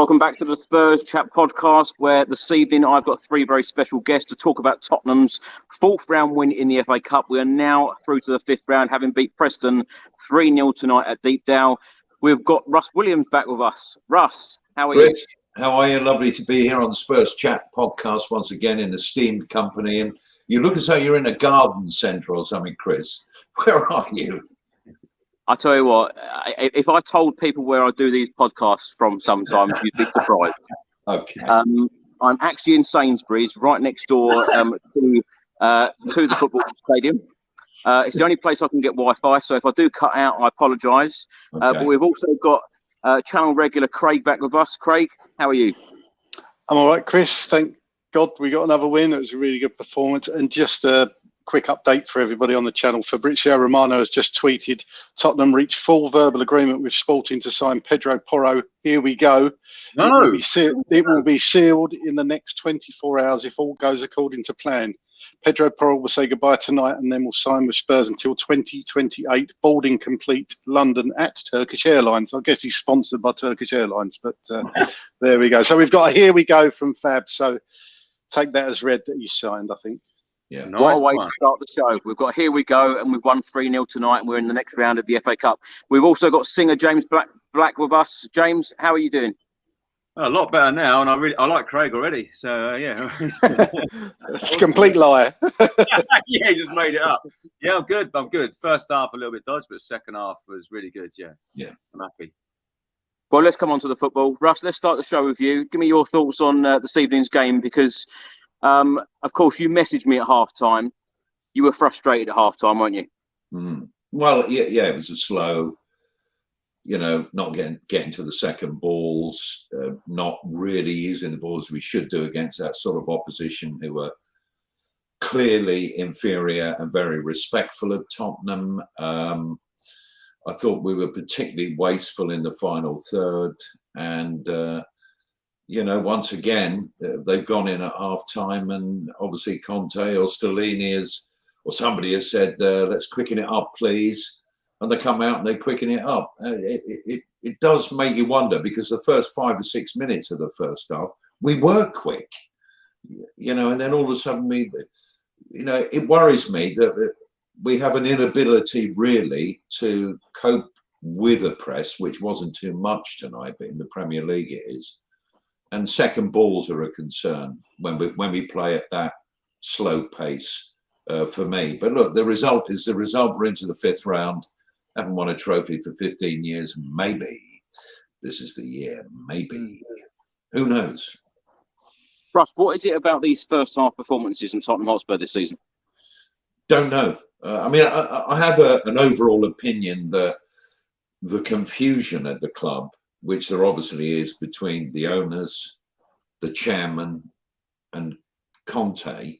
Welcome back to the Spurs Chat podcast, where this evening I've got three very special guests to talk about Tottenham's fourth round win in the FA Cup. We are now through to the fifth round, having beat Preston 3-0 tonight at Deepdale. We've got Russ Williams back with us. Russ, how are you? How are you? Lovely to be here on the Spurs Chat podcast once again in esteemed company. And you look as though you're in a garden centre or something, Chris. Where are you? I tell you what, if I told people where I do these podcasts from sometimes, you'd be surprised. Okay. I'm actually in Sainsbury's, right next door to the football stadium. It's the only place I can get Wi-Fi, so if I do cut out, I apologise. Okay. But we've also got channel regular Craig back with us. Craig, how are you? I'm all right, Chris. Thank God we got another win. It was a really good performance. And just a quick update for everybody on the channel. Fabrizio Romano has just tweeted, Tottenham reached full verbal agreement with Sporting to sign Pedro Porro. Here we go. No. It will be sealed in the next 24 hours if all goes according to plan. Pedro Porro will say goodbye tonight and then will sign with Spurs until 2028. Boarding complete, London at Turkish Airlines. I guess he's sponsored by Turkish Airlines, but there we go. So we've got a here we go from Fab. So take that as read that he's signed, I think. Yeah, nice. What a way to start the show. We've got Here We Go, and we've won 3-0 tonight, and we're in the next round of the FA Cup. We've also got singer James Black with us. James, how are you doing? A lot better now, and I like Craig already. So yeah, it's a complete lie. Yeah, he just made it up. Yeah, I'm good. First half a little bit dodgy, but second half was really good. Yeah, I'm happy. Well, let's come on to the football. Russ, let's start the show with you. Give me your thoughts on this evening's game, because of course, you messaged me at half-time. You were frustrated at half-time, weren't you? Well, yeah, it was a slow, not getting to the second balls, not really using the balls we should do against that sort of opposition who were clearly inferior and very respectful of Tottenham. I thought we were particularly wasteful in the final third, and once again, they've gone in at half-time, and obviously Conte or Stellini or somebody has said, let's quicken it up, please. And they come out and they quicken it up. It does make you wonder, because the first 5 or 6 minutes of the first half, we were quick, and then all of a sudden it worries me that we have an inability really to cope with a press, which wasn't too much tonight, but in the Premier League it is. And second balls are a concern when we play at that slow pace for me. But look, the result is the result. We're into the fifth round. Haven't won a trophy for 15 years. Maybe this is the year. Maybe. Who knows? Russ, what is it about these first half performances in Tottenham Hotspur this season? Don't know. I have an overall opinion that the confusion at the club, which there obviously is between the owners, the chairman, and Conte,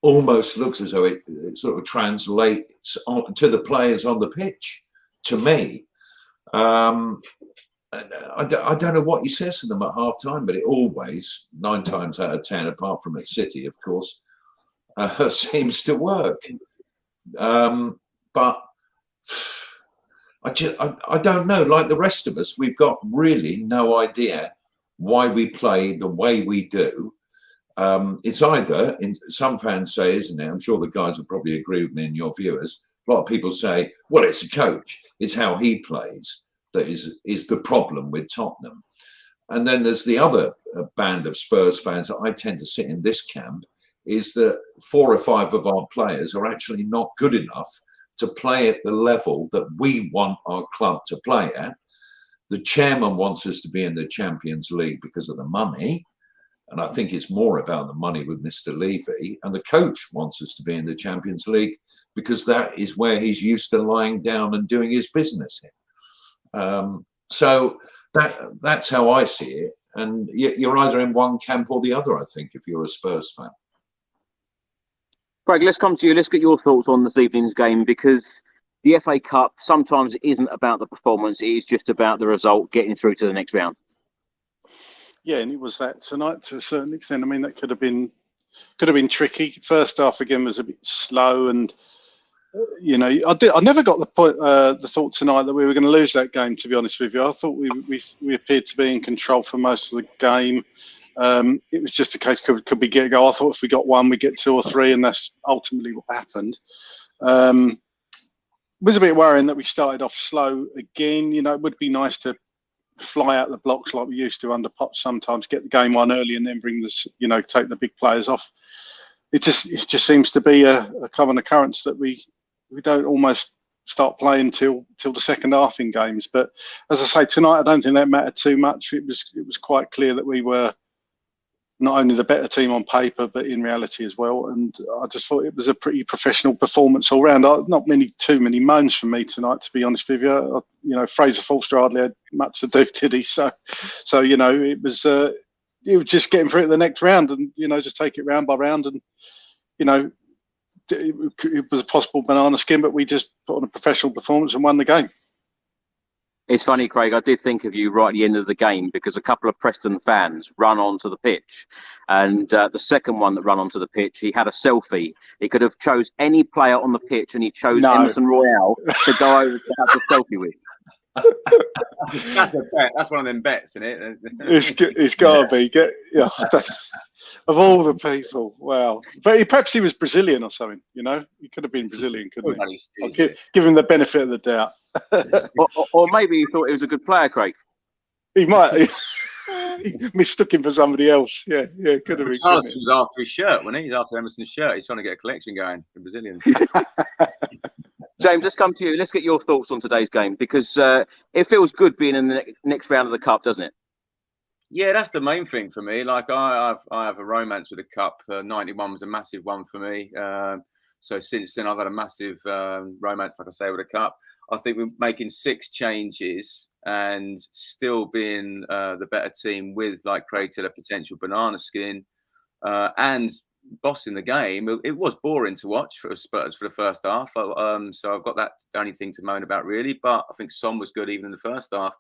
almost looks as though it sort of translates to the players on the pitch. To me, I don't know what he says to them at half time, but it always, 9 times out of 10, apart from at City, of course, seems to work. But I don't know. Like the rest of us, we've got really no idea why we play the way we do. It's either, some fans say, isn't it? I'm sure the guys will probably agree with me and your viewers. A lot of people say, well, it's the coach. It's how he plays that is the problem with Tottenham. And then there's the other band of Spurs fans that I tend to sit in this camp, is that 4 or 5 of our players are actually not good enough to play at the level that we want our club to play at. The chairman wants us to be in the Champions League because of the money. And I think it's more about the money with Mr. Levy. And the coach wants us to be in the Champions League because that is where he's used to lying down and doing his business in. So that's how I see it. And you're either in one camp or the other, I think, if you're a Spurs fan. Craig, let's come to you. Let's get your thoughts on this evening's game, because the FA Cup sometimes isn't about the performance. It is just about the result, getting through to the next round. Yeah, and it was that tonight to a certain extent. I mean, that could have been tricky. First half again was a bit slow, and You know, I never got the point, the thought tonight that we were going to lose that game. To be honest with you, I thought we appeared to be in control for most of the game. It was just a case, could we get a goal? I thought if we got one, we get 2 or 3, and that's ultimately what happened. It was a bit worrying that we started off slow again. You know, it would be nice to fly out the blocks like we used to under Pots sometimes, get the game won early, and then bring this, you know, take the big players off. It just seems to be a common occurrence that we don't almost start playing till the second half in games. But as I say, tonight I don't think that mattered too much. It was quite clear that we were not only the better team on paper, but in reality as well. And I just thought it was a pretty professional performance all round. Not too many moans from me tonight, to be honest with you. You know, Fraser Forster hardly had much to do, did he? So you know, it was just getting through to the next round, and you know, just take it round by round, and you know, it was a possible banana skin, but we just put on a professional performance and won the game. It's funny, Craig, I did think of you right at the end of the game because a couple of Preston fans run onto the pitch, and the second one that ran onto the pitch, he had a selfie. He could have chose any player on the pitch, and he chose Emerson Royale to go over to have the selfie with. That's a bet. That's one of them bets, isn't it? It's got to be. Yeah, of all the people, wow. But perhaps he was Brazilian or something, you know? He could have been Brazilian, couldn't he? Give him the benefit of the doubt. or maybe he thought he was a good player, Craig. He might. He mistook him for somebody else. Yeah, could have been. Charles was after his shirt, wasn't he? He's after Emerson's shirt. He's trying to get a collection going for Brazilians. James, let's come to you. Let's get your thoughts on today's game, because it feels good being in the next round of the Cup, doesn't it? Yeah, that's the main thing for me. Like I have a romance with the Cup. 91 was a massive one for me. So since then, I've had a massive romance, like I say, with the Cup. I think we're making 6 changes and still being the better team with, like Craig said, a potential banana skin and bossing the game. It was boring to watch for Spurs for the first half. So I've got that only thing to moan about, really. But I think Son was good even in the first half.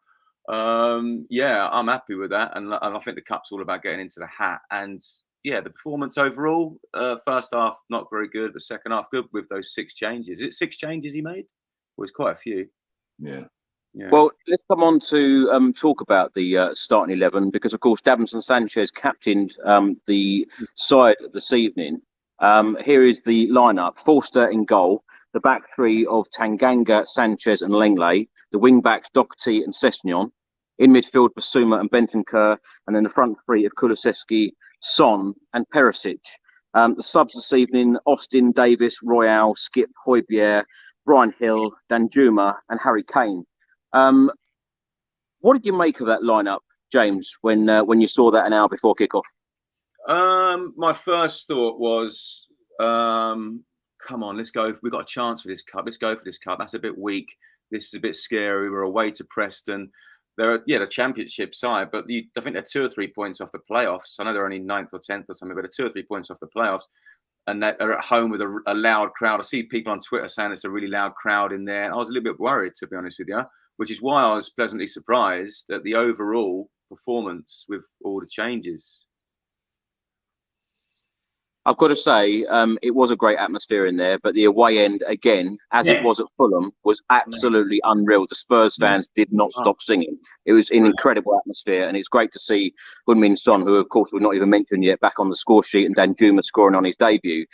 Yeah, I'm happy with that. And I think the Cup's all about getting into the hat. And yeah, the performance overall, first half, not very good, but second half, good with those 6 changes. Is it 6 changes he made? Well, it's quite a few. Yeah. Well, let's come on to talk about the starting 11, because, of course, Davinson Sanchez captained the side this evening. Here is the lineup. Forster in goal. The back 3 of Tanganga, Sanchez and Lenglet. The wing-backs, Doherty and Sessegnon. In midfield, Basuma and Bentancur. And then the front 3 of Kulusevski, Son and Perisic. The subs this evening, Austin, Davis, Royale, Skip, Højbjerg, Brian Hill, Danjuma and Harry Kane. What did you make of that lineup, James, when you saw that an hour before kickoff? My first thought was, come on, let's go. We've got a chance for this Cup. Let's go for this Cup. That's a bit weak. This is a bit scary. We're away to Preston. They're the championship side, but I think they're 2 or 3 points off the playoffs. I know they're only 9th or 10th or something, but they're 2 or 3 points off the playoffs. And they're at home with a loud crowd. I see people on Twitter saying it's a really loud crowd in there. I was a little bit worried, to be honest with you, which is why I was pleasantly surprised at the overall performance with all the changes. I've got to say, it was a great atmosphere in there, but the away end, again, as it was at Fulham, was absolutely unreal. The Spurs fans did not stop singing. It was an incredible atmosphere, and it's great to see Heung-min Son, who, of course, we've not even mentioned yet, back on the score sheet, and Danjuma scoring on his debut.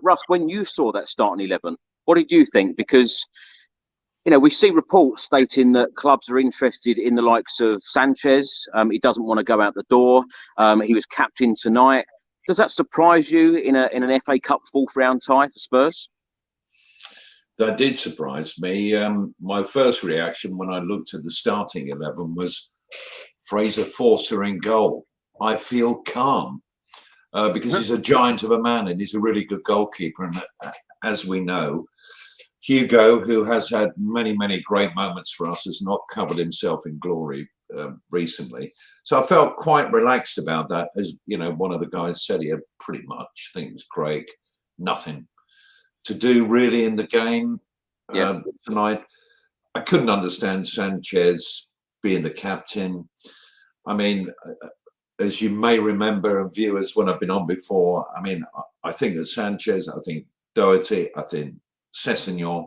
Russ, when you saw that starting 11, what did you think? Because, you know, we see reports stating that clubs are interested in the likes of Sanchez. He doesn't want to go out the door. He was captain tonight. Does that surprise you in an FA Cup 4th round tie for Spurs? That did surprise me. My first reaction when I looked at the starting 11 was Fraser Forster in goal. I feel calm because he's a giant of a man and he's a really good goalkeeper. And as we know, Hugo, who has had many, many great moments for us, has not covered himself in glory recently. So I felt quite relaxed about that. As you know, one of the guys said here, pretty much, I think it was Craig, nothing to do really in the game tonight. I couldn't understand Sanchez being the captain. I mean, as you may remember, and viewers, when I've been on before, I mean, I think that Sanchez, I think Doherty, I think Sessegnon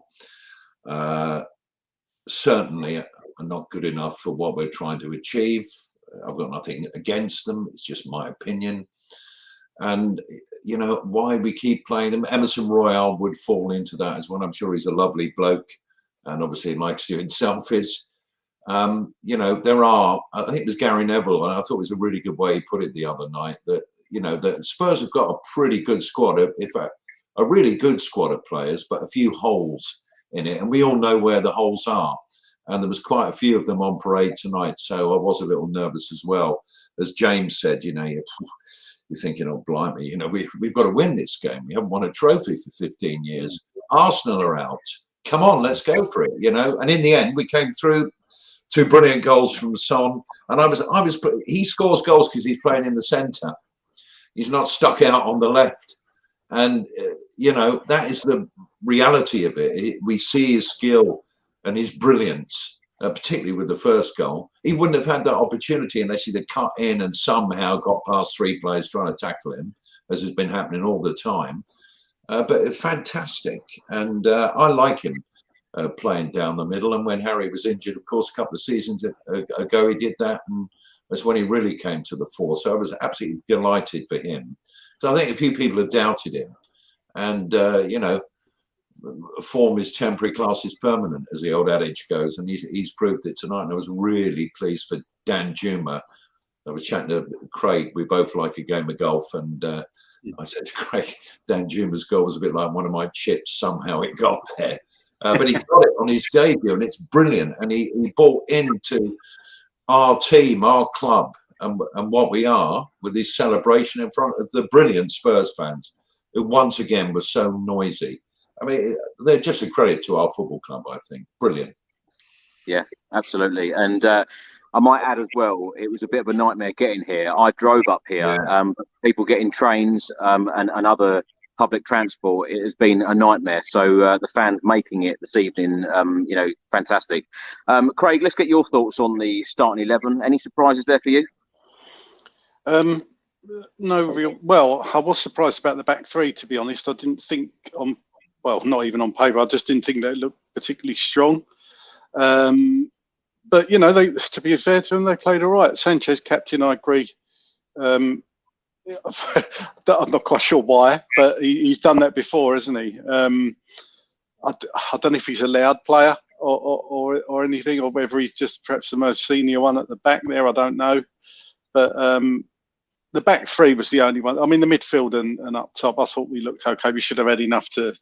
certainly are not good enough for what we're trying to achieve. I've got nothing against them. It's just my opinion. And, you know, why we keep playing them. Emerson Royale would fall into that as well. I'm sure he's a lovely bloke and obviously likes doing selfies. You know, there are, I think it was Gary Neville, and I thought it was a really good way he put it the other night, that, you know, that Spurs have got a pretty good squad, in fact, a really good squad of players, but a few holes in it. And we all know where the holes are. And there was quite a few of them on parade tonight. So I was a little nervous as well. As James said, you know, you're thinking, oh, blimey, you know, we've got to win this game. We haven't won a trophy for 15 years. Arsenal are out. Come on, let's go for it, you know. And in the end, we came through. 2 brilliant goals from Son. And he scores goals because he's playing in the centre. He's not stuck out on the left. And, you know, that is the reality of it. We see his skill and his brilliance, particularly with the first goal. He wouldn't have had that opportunity unless he'd have cut in and somehow got past 3 players trying to tackle him, as has been happening all the time. But fantastic. And I like him playing down the middle. And when Harry was injured, of course, a couple of seasons ago, he did that. And that's when he really came to the fore. So I was absolutely delighted for him. So I think a few people have doubted him. And, you know, form is temporary, class is permanent, as the old adage goes. And he's proved it tonight. And I was really pleased for Danjuma. I was chatting to Craig. We both like a game of golf. And I said to Craig, Danjuma's goal was a bit like one of my chips. Somehow it got there. But he got it on his debut, and it's brilliant. And he bought into our team, our club, and what we are with his celebration in front of the brilliant Spurs fans, who once again were so noisy. I mean, they're just a credit to our football club, I think. Brilliant. Yeah, absolutely. And I might add as well, it was a bit of a nightmare getting here. I drove up here. Yeah. People getting trains and other public transport, it has been a nightmare. So the fans making it this evening, you know, fantastic. Craig, let's get your thoughts on the starting 11. Any surprises there for you? No real. Well, I was surprised about the back 3, to be honest. I didn't think not even on paper. I just didn't think they looked particularly strong. But you know, to be fair to them, they played all right. Sanchez captain, I agree. I'm not quite sure why, but he's done that before, hasn't he? I don't know if he's a loud player or anything, or whether he's just perhaps the most senior one at the back there. I don't know. But the back 3 was the only one. I mean, the midfield and up top, I thought we looked okay. We should have had enough to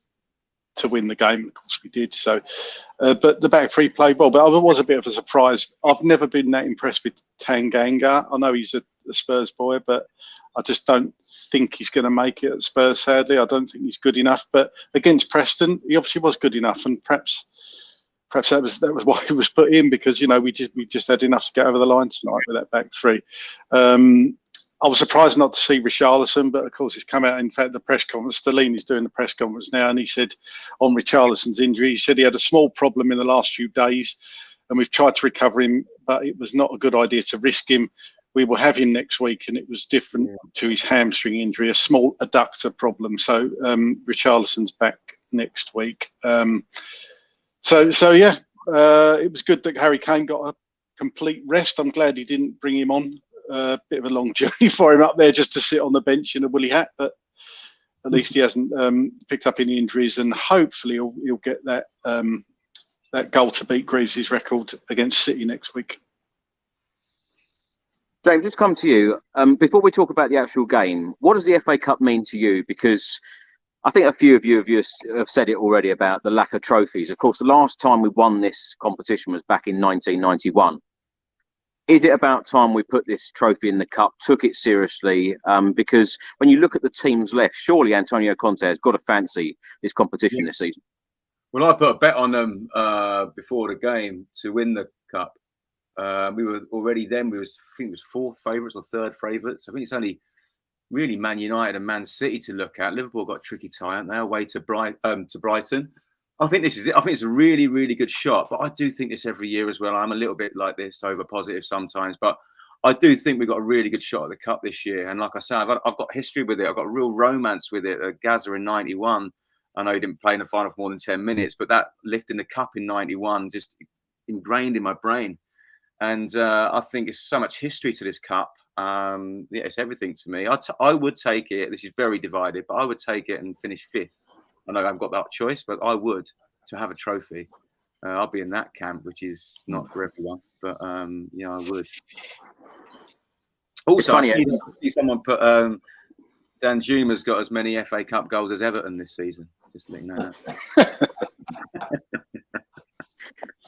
win the game. Of course, we did. So, but the back 3 played well. But it was a bit of a surprise. I've never been that impressed with Tanganga. I know he's a Spurs boy, but I just don't think he's going to make it at Spurs, sadly. I don't think he's good enough. But against Preston, he obviously was good enough, and perhaps that was why he was put in, because, you know, we just had enough to get over the line tonight with that back 3. I was surprised not to see Richarlison, but of course he's come out. In fact, the press conference, Stellini's doing the press conference now, and he said on Richarlison's injury, he said he had a small problem in the last few days, and we've tried to recover him, but it was not a good idea to risk him. We will have him next week, and it was different to his hamstring injury, a small adductor problem. So Richarlison's back next week. So yeah, it was good that Harry Kane got a complete rest. I'm glad he didn't bring him on. A bit of a long journey for him up there just to sit on the bench in a woolly hat, but at least he hasn't picked up any injuries, and hopefully he'll get that goal to beat Greaves' record against City next week. James, just come to you. Before we talk about the actual game, what does the FA Cup mean to you? Because I think a few of you have said it already about the lack of trophies. Of course, the last time we won this competition was back in 1991. Is it about time we put this trophy in the cup, took it seriously? Because when you look at the teams left, surely Antonio Conte has got to fancy this competition this season. Well, I put a bet on them before the game to win the cup. We were already then, I think it was 4th favourites or 3rd favourites. I think it's only really Man United and Man City to look at. Liverpool got a tricky tie, aren't they, away to Brighton. I think this is it. I think it's a really, really good shot. But I do think this every year as well. I'm a little bit like this, over positive sometimes. But I do think we've got a really good shot at the cup this year. And like I say, I've got history with it. I've got a real romance with it. Gaza in 91. I know he didn't play in the final for more than 10 minutes, but that lifting the cup in 91 just ingrained in my brain. And I think it's so much history to this cup. Yeah, it's everything to me. I would take it. This is very divided, but I would take it and finish 5th. I know I haven't got that choice, but I would, to have a trophy. I'll be in that camp, which is not for everyone, but yeah, I would. Also, I see someone put Danjuma's got as many FA Cup goals as Everton this season. Just to let you know that.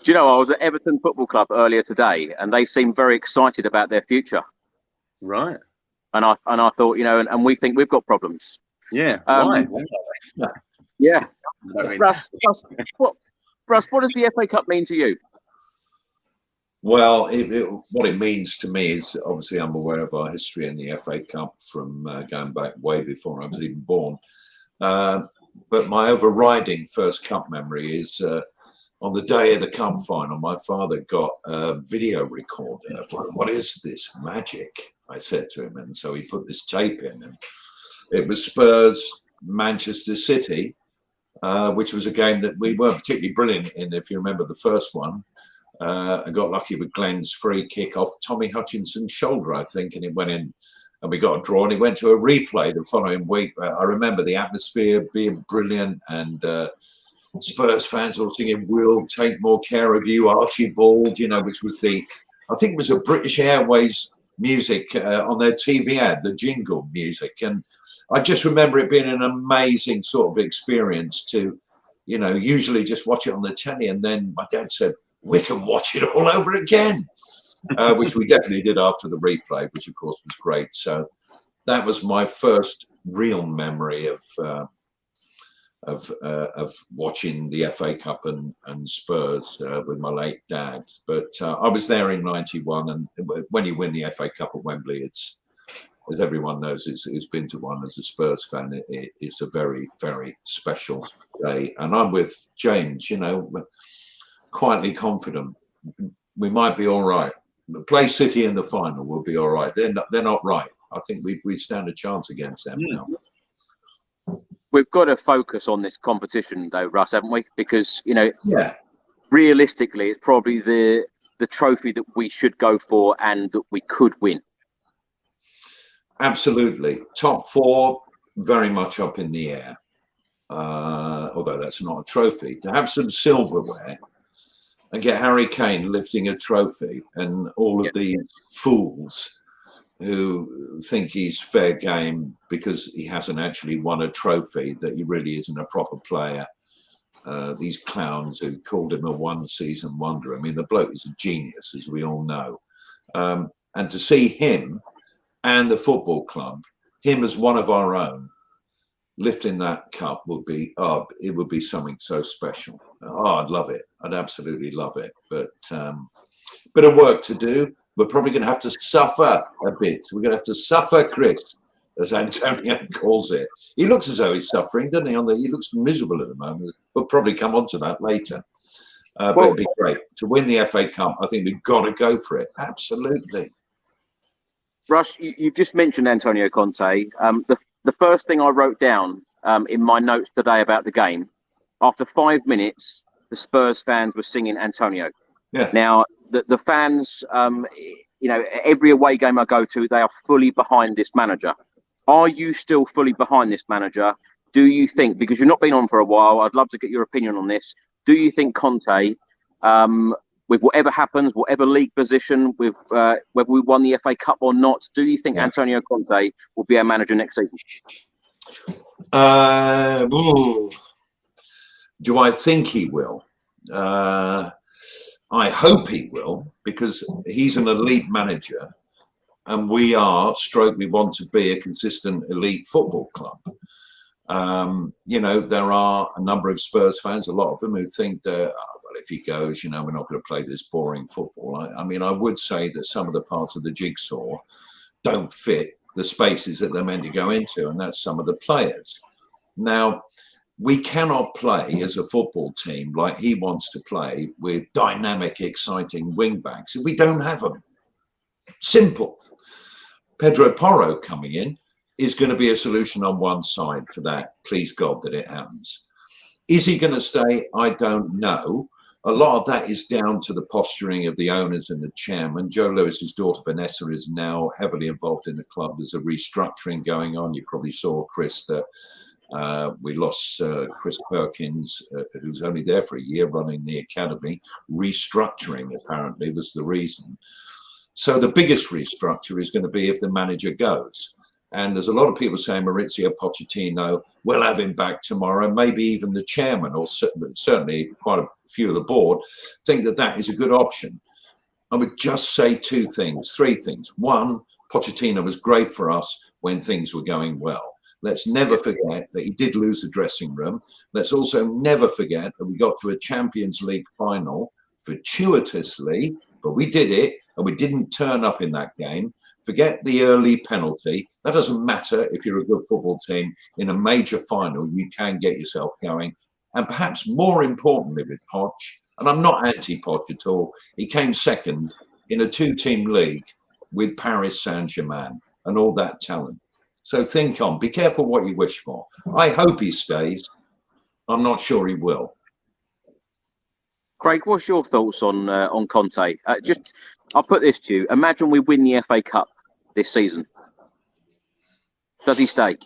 Do you know, I was at Everton Football Club earlier today, and they seemed very excited about their future. Right. And I thought, you know, and we think we've got problems. Yeah. Why? Yeah. Russ, what does the FA Cup mean to you? Well, what it means to me is, obviously I'm aware of our history in the FA Cup from going back way before I was even born. But my overriding first cup memory is on the day of the cup final, my father got a video recorder. What is this magic? I said to him. And so he put this tape in, and it was Spurs, Manchester City, which was a game that we weren't particularly brilliant in, if you remember the first one. I got lucky with Glenn's free kick off Tommy Hutchinson's shoulder, I think, and it went in, and we got a draw, and it went to a replay the following week. I remember the atmosphere being brilliant, and Spurs fans all singing, "We'll take more care of you, Archibald," you know, which was I think it was a British Airways music on their TV ad, the jingle music. And I just remember it being an amazing sort of experience to, you know, usually just watch it on the telly. And then my dad said, "We can watch it all over again," which we definitely did after the replay, which of course was great. So that was my first real memory of watching the FA Cup and Spurs with my late dad. But I was there in '91, and when you win the FA Cup at Wembley, it's, as everyone knows, who's been to one as a Spurs fan, it's a very, very special day. And I'm with James, you know, quietly confident we might be all right. Play City in the final, we'll be all right. They're not right. I think we stand a chance against them now. We've got to focus on this competition, though, Russ, haven't we? Because, you know, realistically, it's probably the trophy that we should go for and that we could win. Absolutely. Top 4, very much up in the air. Although that's not a trophy. To have some silverware and get Harry Kane lifting a trophy, and all of these fools who think he's fair game because he hasn't actually won a trophy, that he really isn't a proper player. These clowns who called him a one-season wonder. I mean, the bloke is a genius, as we all know. And to see him and the football club, him as one of our own, lifting that cup would be, it would be something so special. I'd love it. I'd absolutely love it. But bit of work to do. We're probably going to have to suffer a bit. We're going to have to suffer, Chris, as Antonio calls it. He looks as though he's suffering, doesn't he? He looks miserable at the moment. We'll probably come on to that later. But it'd be great. To win the FA Cup, I think we've got to go for it. Absolutely. Russ, you've just mentioned Antonio Conte. The first thing I wrote down in my notes today about the game, after 5 minutes, the Spurs fans were singing Antonio. Yeah. Now, the fans, you know, every away game I go to, they are fully behind this manager. Are you still fully behind this manager? Do you think, because you've not been on for a while, I'd love to get your opinion on this. Do you think Conte, with whatever happens, whatever league position, with whether we won the FA Cup or not, do you think Antonio Conte will be our manager next season? Do I think he will? I hope he will, because he's an elite manager, and we want to be a consistent elite football club. You know, there are a number of Spurs fans, a lot of them, who think that, well, if he goes, you know, we're not going to play this boring football. I mean, I would say that some of the parts of the jigsaw don't fit the spaces that they're meant to go into, and that's some of the players. Now, we cannot play as a football team like he wants to play, with dynamic, exciting wing backs. We don't have them. Simple. Pedro Porro coming in is going to be a solution on one side for that. Please God that it happens. Is he going to stay? I don't know. A lot of that is down to the posturing of the owners and the chairman. Joe Lewis's daughter Vanessa is now heavily involved in the club. There's a restructuring going on. You probably saw, Chris, that we lost Chris Perkins, who's only there for a year running the academy. Restructuring, apparently, was the reason. So the biggest restructure is going to be if the manager goes. And there's a lot of people saying Maurizio Pochettino will have him back tomorrow. Maybe even the chairman, or certainly quite a few of the board, think that that is a good option. I would just say three things. One, Pochettino was great for us when things were going well. Let's never forget that he did lose the dressing room. Let's also never forget that we got to a Champions League final fortuitously, but we did it, and we didn't turn up in that game. Forget the early penalty. That doesn't matter if you're a good football team. In a major final, you can get yourself going. And perhaps more importantly with Poch, and I'm not anti-Poch at all, he came second in a two-team league with Paris Saint-Germain and all that talent. So think on. Be careful what you wish for. I hope he stays. I'm not sure he will. Craig, what's your thoughts on Conte? I'll put this to you. Imagine we win the FA Cup this season. Does he stay?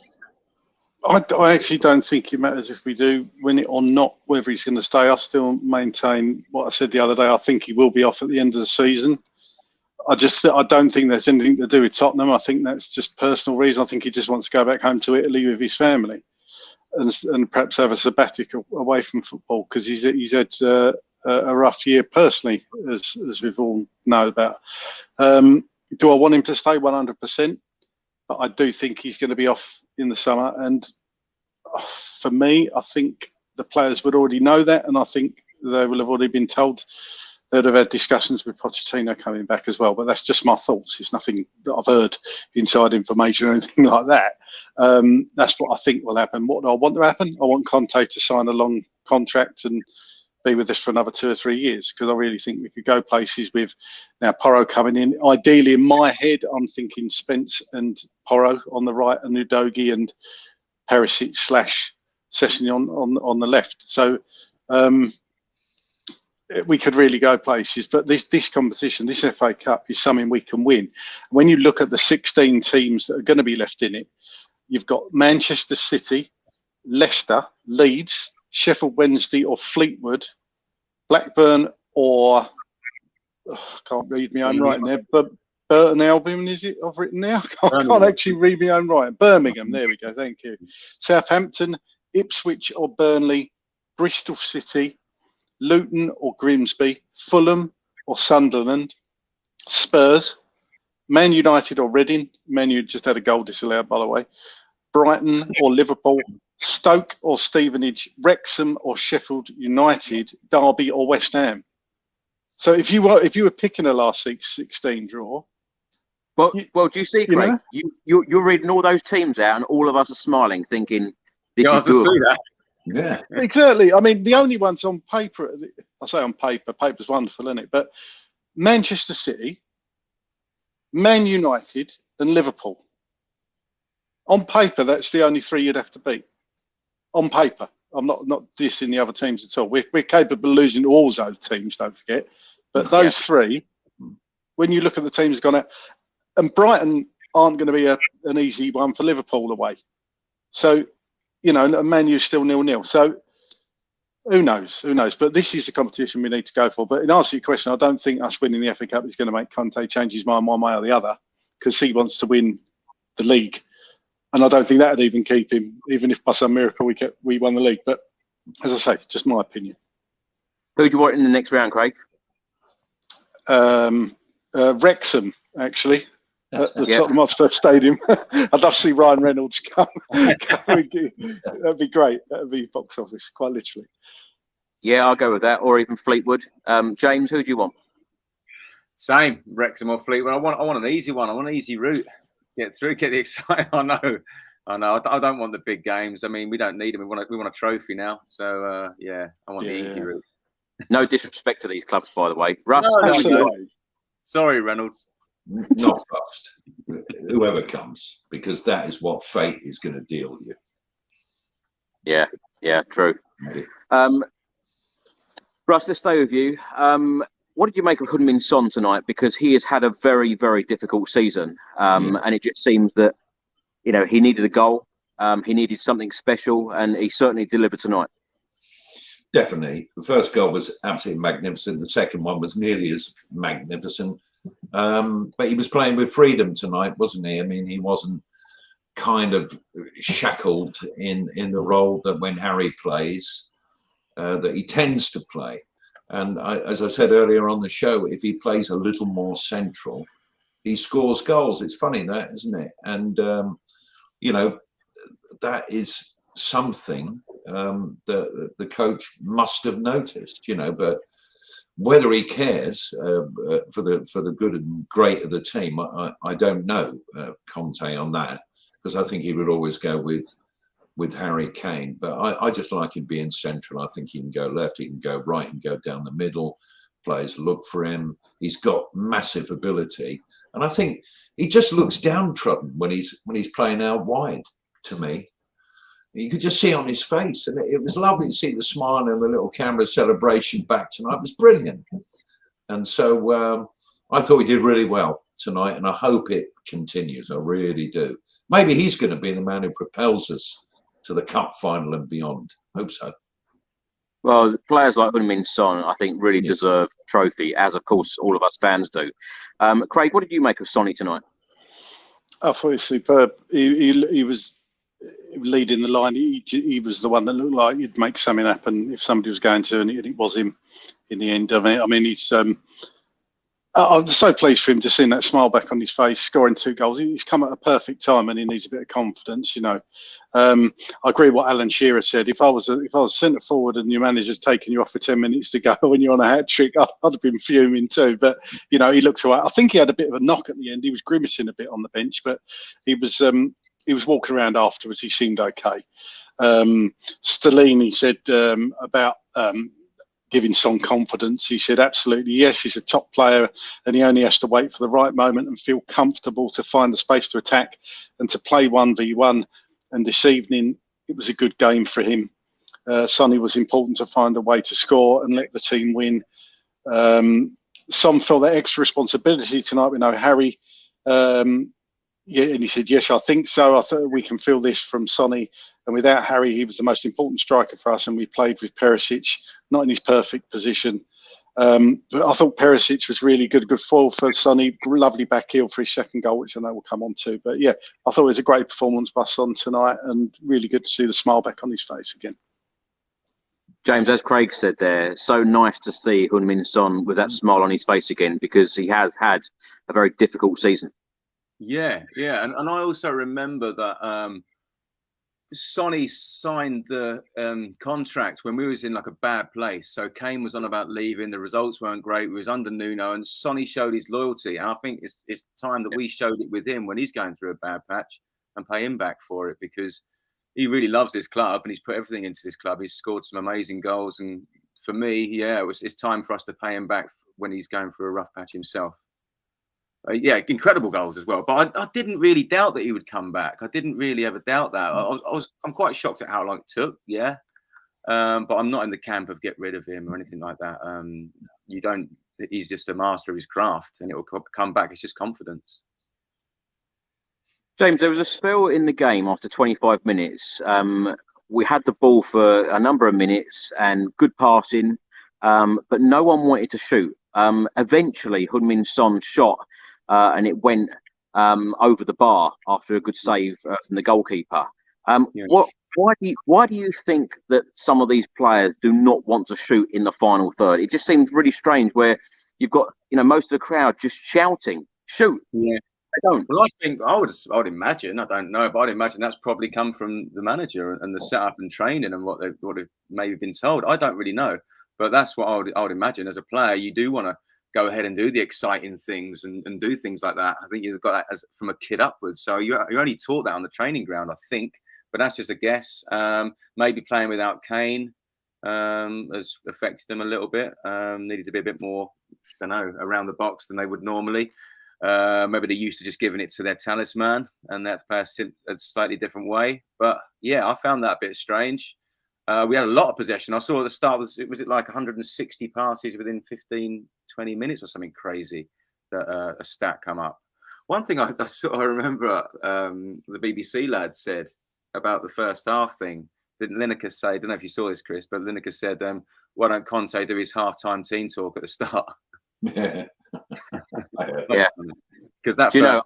I actually don't think it matters if we do win it or not, whether he's going to stay. I still maintain what I said the other day. I think he will be off at the end of the season. I don't think there's anything to do with Tottenham. I think that's just personal reason. I think he just wants to go back home to Italy with his family and perhaps have a sabbatical away from football, because he's had a rough year personally, as we've all know about. Do I want him to stay? 100%. But I do think he's going to be off in the summer. And for me, I think the players would already know that. And I think they will have already been told. They'd have had discussions with Pochettino coming back as well. But that's just my thoughts. It's nothing that I've heard, inside information or anything like that. That's what I think will happen. What do I want to happen? I want Conte to sign a long contract and be with us for another 2 or 3 years, because I really think we could go places with now Porro coming in. Ideally, in my head, I'm thinking Spence and Porro on the right, and Udogie and Perisic / Sessegnon on the left. So we could really go places. But this competition, this FA Cup, is something we can win. When you look at the 16 teams that are going to be left in it, you've got Manchester City, Leicester, Leeds, Sheffield Wednesday or Fleetwood, Blackburn or can't read my own writing there, but Burton Albion, is it? I've written there. I can't actually read my own writing. Birmingham, there we go. Thank you. Southampton, Ipswich or Burnley, Bristol City, Luton or Grimsby, Fulham or Sunderland, Spurs, Man United or Reading. Man U just had a goal disallowed, by the way. Brighton or Liverpool, Stoke or Stevenage, Wrexham or Sheffield United, Derby or West Ham. So if you were picking a last 16 draw, well, do you see, Craig? You're reading all those teams out, and all of us are smiling, thinking this is good. Yeah, exactly. I mean, the only ones on paper, I say on paper, paper's wonderful, isn't it? But Manchester City, Man United, and Liverpool. On paper, that's the only 3 you'd have to beat. On paper, I'm not dissing the other teams at all. We're capable of losing to all those teams, don't forget. But those three, when you look at the teams gone out, and Brighton aren't going to be an easy one for Liverpool away. So, Man U's still 0-0. So who knows? But this is the competition we need to go for. But in answer to your question, I don't think us winning the FA Cup is going to make Conte change his mind one way or the other, because he wants to win the league. And I don't think that would even keep him, even if by some miracle we won the league. But as I say, just my opinion. Who do you want in the next round, Craig? Wrexham, actually, at the Tottenham Hotspur Stadium. I'd love to see Ryan Reynolds come. That'd be great. That'd be box office, quite literally. Yeah, I'll go with that. Or even Fleetwood. James, who do you want? Same, Wrexham or Fleetwood. I want an easy one. I want an easy route. Get through, get the excitement. I know. I don't want the big games. I mean, we don't need them. We want a trophy now. So I want the easy route. No disrespect to these clubs, by the way. Russ, No. Sorry, Reynolds. Not fast. Whoever comes, because that is what fate is going to deal you. Yeah, true. Maybe. Russ, let's stay with you. What did you make of Heung-min Son tonight? Because he has had a very, very difficult season. And it just seems that, he needed a goal. He needed something special, and he certainly delivered tonight. Definitely. The first goal was absolutely magnificent. The second one was nearly as magnificent. But he was playing with freedom tonight, wasn't he? I mean, he wasn't kind of shackled in the role that when Harry plays, that he tends to play. And as I said earlier on the show, if he plays a little more central, he scores goals. It's funny that, isn't it? And, that is something that the coach must have noticed, but whether he cares for the good and great of the team, I don't know, Conte, on that, because I think he would always go with Harry Kane. But I just like him being central. I think he can go left, he can go right, he can go down the middle. Players look for him. He's got massive ability, and I think he just looks downtrodden when he's playing out wide. To me, you could just see it on his face, and it was lovely to see the smile and the little camera celebration back tonight. It was brilliant, and so I thought he did really well tonight, and I hope it continues. I really do. Maybe he's going to be the man who propels us to the cup final and beyond. Hope so. Well, players like Heung-min Son, I think, really deserve a trophy, as of course all of us fans do. Craig, what did you make of Sonny tonight? I thought he was superb. He was leading the line. He was the one that looked like he'd make something happen if somebody was going to, and it was him in the end. I mean, he's. I'm so pleased for him to see that smile back on his face, scoring 2 goals. He's come at a perfect time, and he needs a bit of confidence. I agree with what Alan Shearer said. If I was centre forward and your manager's taking you off for 10 minutes to go when you're on a hat trick, I'd have been fuming too. But he looked alright. I think he had a bit of a knock at the end. He was grimacing a bit on the bench, but he was walking around afterwards. He seemed okay. Stellini said about giving Son confidence. He said, absolutely, yes, he's a top player, and he only has to wait for the right moment and feel comfortable to find the space to attack and to play 1v1. And this evening, it was a good game for him. Sonny was important to find a way to score and let the team win. Some felt that extra responsibility tonight. We know Harry, and he said, yes, I think so. I thought we can feel this from Sonny. And without Harry, he was the most important striker for us. And we played with Perisic, not in his perfect position. But I thought Perisic was really good foil for Sonny. Lovely back heel for his second goal, which I know we'll come on to. But yeah, I thought it was a great performance by Son tonight, and really good to see the smile back on his face again. James, as Craig said there, so nice to see Heung-min Son with that smile on his face again, because he has had a very difficult season. Yeah. And I also remember that Sonny signed the contract when we was in like a bad place. So Kane was on about leaving. The results weren't great. We was under Nuno, and Sonny showed his loyalty. And I think it's time that we showed it with him when he's going through a bad patch, and pay him back for it, because he really loves this club and he's put everything into this club. He's scored some amazing goals. And for me, it's time for us to pay him back when he's going through a rough patch himself. Incredible goals as well. But I didn't really doubt that he would come back. I didn't really ever doubt that. I'm quite shocked at how long it took. Yeah, but I'm not in the camp of get rid of him or anything like that. He's just a master of his craft, and it will come back. It's just confidence. James, there was a spell in the game after 25 minutes. We had the ball for a number of minutes and good passing, but no one wanted to shoot. Eventually, Heung-min Son shot, and it went over the bar after a good save from the goalkeeper. Why do you think that some of these players do not want to shoot in the final third? It just seems really strange, where you've got most of the crowd just shouting, "Shoot!" Yeah, they don't. Well, I think I would imagine. I don't know, but I'd imagine that's probably come from the manager and the setup and training and what they've maybe been told. I don't really know, but that's what I would imagine. As a player, you do want to go ahead and do the exciting things and do things like that. I think you've got that from a kid upwards. So you're only taught that on the training ground, I think. But that's just a guess. Maybe playing without Kane has affected them a little bit. Needed to be a bit more, I don't know, around the box than they would normally. Maybe they're used to just giving it to their talisman, and that plays a slightly different way. But yeah, I found that a bit strange. We had a lot of possession. I saw at the start, was it like 160 passes within 15, 20 minutes or something crazy that a stat come up. One thing I remember the BBC lad said about the first half thing. Did Lineker say, I don't know if you saw this, Chris, but Lineker said, why don't Conte do his half-time team talk at the start? Yeah. Yeah. Because that I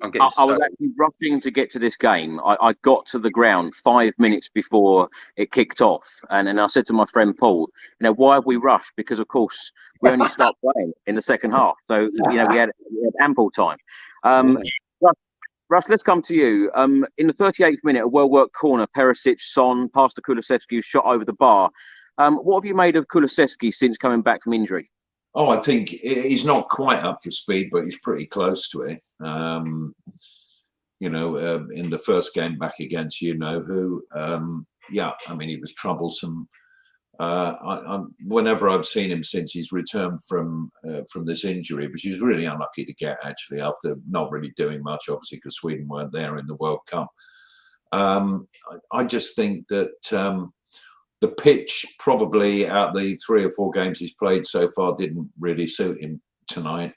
I'm was actually rushing to get to this game. I got to the ground 5 minutes before it kicked off. And I said to my friend Paul, why have we rushed? Because, of course, we only start playing in the second half. So, we had ample time. Russ, let's come to you. In the 38th minute, a well-worked corner, Perisic, Son, past to Kulusevski, shot over the bar. What have you made of Kulusevski since coming back from injury? Oh, I think he's not quite up to speed, but he's pretty close to it. In the first game back against who, I mean, he was troublesome. Whenever I've seen him since he's returned from this injury, which he was really unlucky to get, actually, after not really doing much, obviously, because Sweden weren't there in the World Cup. I just think that the pitch, probably out the 3 or 4 games he's played so far, didn't really suit him tonight,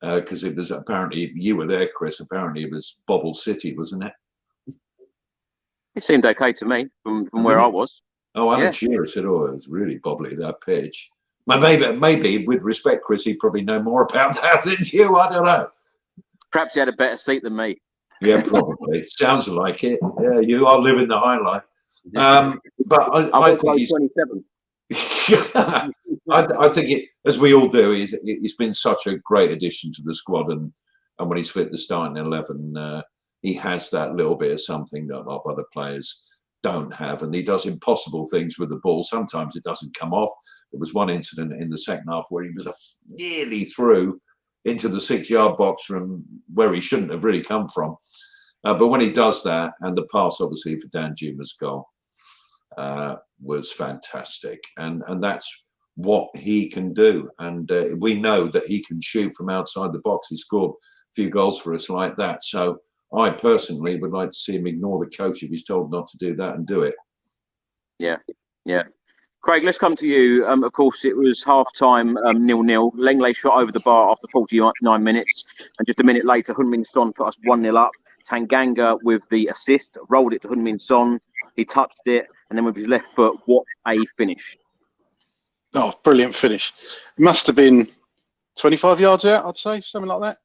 because it was apparently, you were there, Chris, apparently it was Bobble City, wasn't it? It seemed okay to me from where I was. Oh, I didn't cheer it at all. It was really bobbly, that pitch. Maybe, with respect, Chris, he'd probably know more about that than you. I don't know. Perhaps he had a better seat than me. Yeah, probably. Sounds like it. Yeah, you are living the high life. But I think he's 27. I think as we all do, he's been such a great addition to the squad, and when he's fit the starting 11, he has that little bit of something that a lot of other players don't have, and he does impossible things with the ball. Sometimes it doesn't come off. There was one incident in the second half where he was nearly through into the 6-yard box from where he shouldn't have really come from. But when he does that, and the pass obviously for Danjuma's goal was fantastic, and that's what he can do. And we know that he can shoot from outside the box. He scored a few goals for us like that. So I personally would like to see him ignore the coach if he's told not to do that and do it. Yeah. Craig, let's come to you. Of course, it was half-time 0-0. Lenglet shot over the bar after 49 minutes. And just a minute later, Heung-min Son put us 1-0 up. Tanganga with the assist, rolled it to Heung-min Son. He touched it. And then with his left foot, what a finish. Oh, brilliant finish. It must have been 25 yards out, I'd say, something like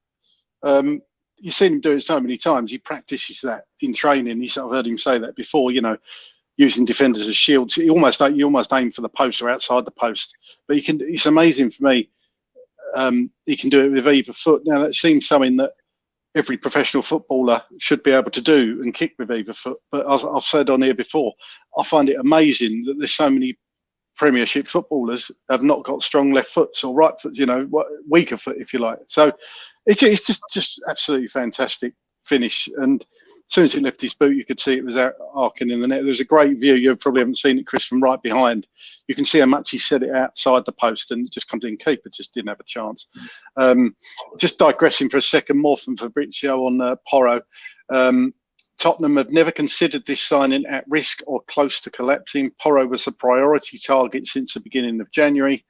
that. You've seen him do it so many times. He practices that in training. I've heard him say that before, using defenders as shields. You almost aim for the post or outside the post. But it's amazing for me. He can do it with either foot. Now, that seems something that every professional footballer should be able to do and kick with either foot. But as I've said on here before, I find it amazing that there's so many Premiership footballers have not got strong left foots or right foot, weaker foot, if you like. So it's just absolutely fantastic finish. And as soon as he left his boot, you could see it was out arcing in the net. There's a great view. You probably haven't seen it, Chris, from right behind. You can see how much he set it outside the post, and it just comes in. Keeper just didn't have a chance. Just digressing for a second, more from Fabrizio on Porro. Tottenham have never considered this signing at risk or close to collapsing. Porro was a priority target since the beginning of January.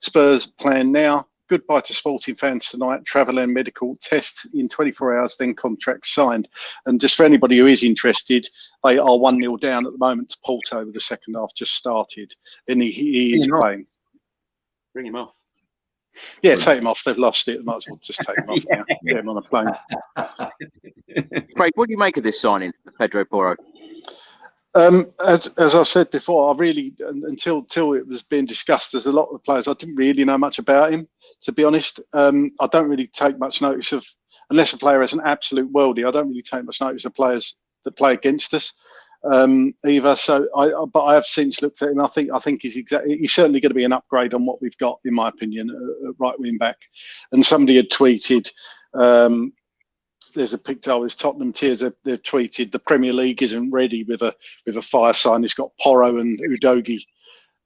Spurs plan now. Goodbye to sporting fans tonight. Travel and medical tests in 24 hours, then contract signed. And just for anybody who is interested, they are 1-0 down at the moment to Porto with the second half just started. And he is playing. Bring him off. Yeah, take him off. They've lost it. Might as well just take him off now. Get him on a plane. Craig, what do you make of this signing of Pedro Porro? As I said before, I really, until it was being discussed, there's a lot of players I didn't really know much about him, to be honest. I don't really take much notice of, unless a player is an absolute worldie, I don't really take much notice of players that play against us either. So, but I have since looked at him. I think he's certainly going to be an upgrade on what we've got, in my opinion, at right wing back. And somebody had tweeted. There's a picture with Tottenham Tears. They've tweeted the Premier League isn't ready with a fire sign. It's got Porro and Udogie,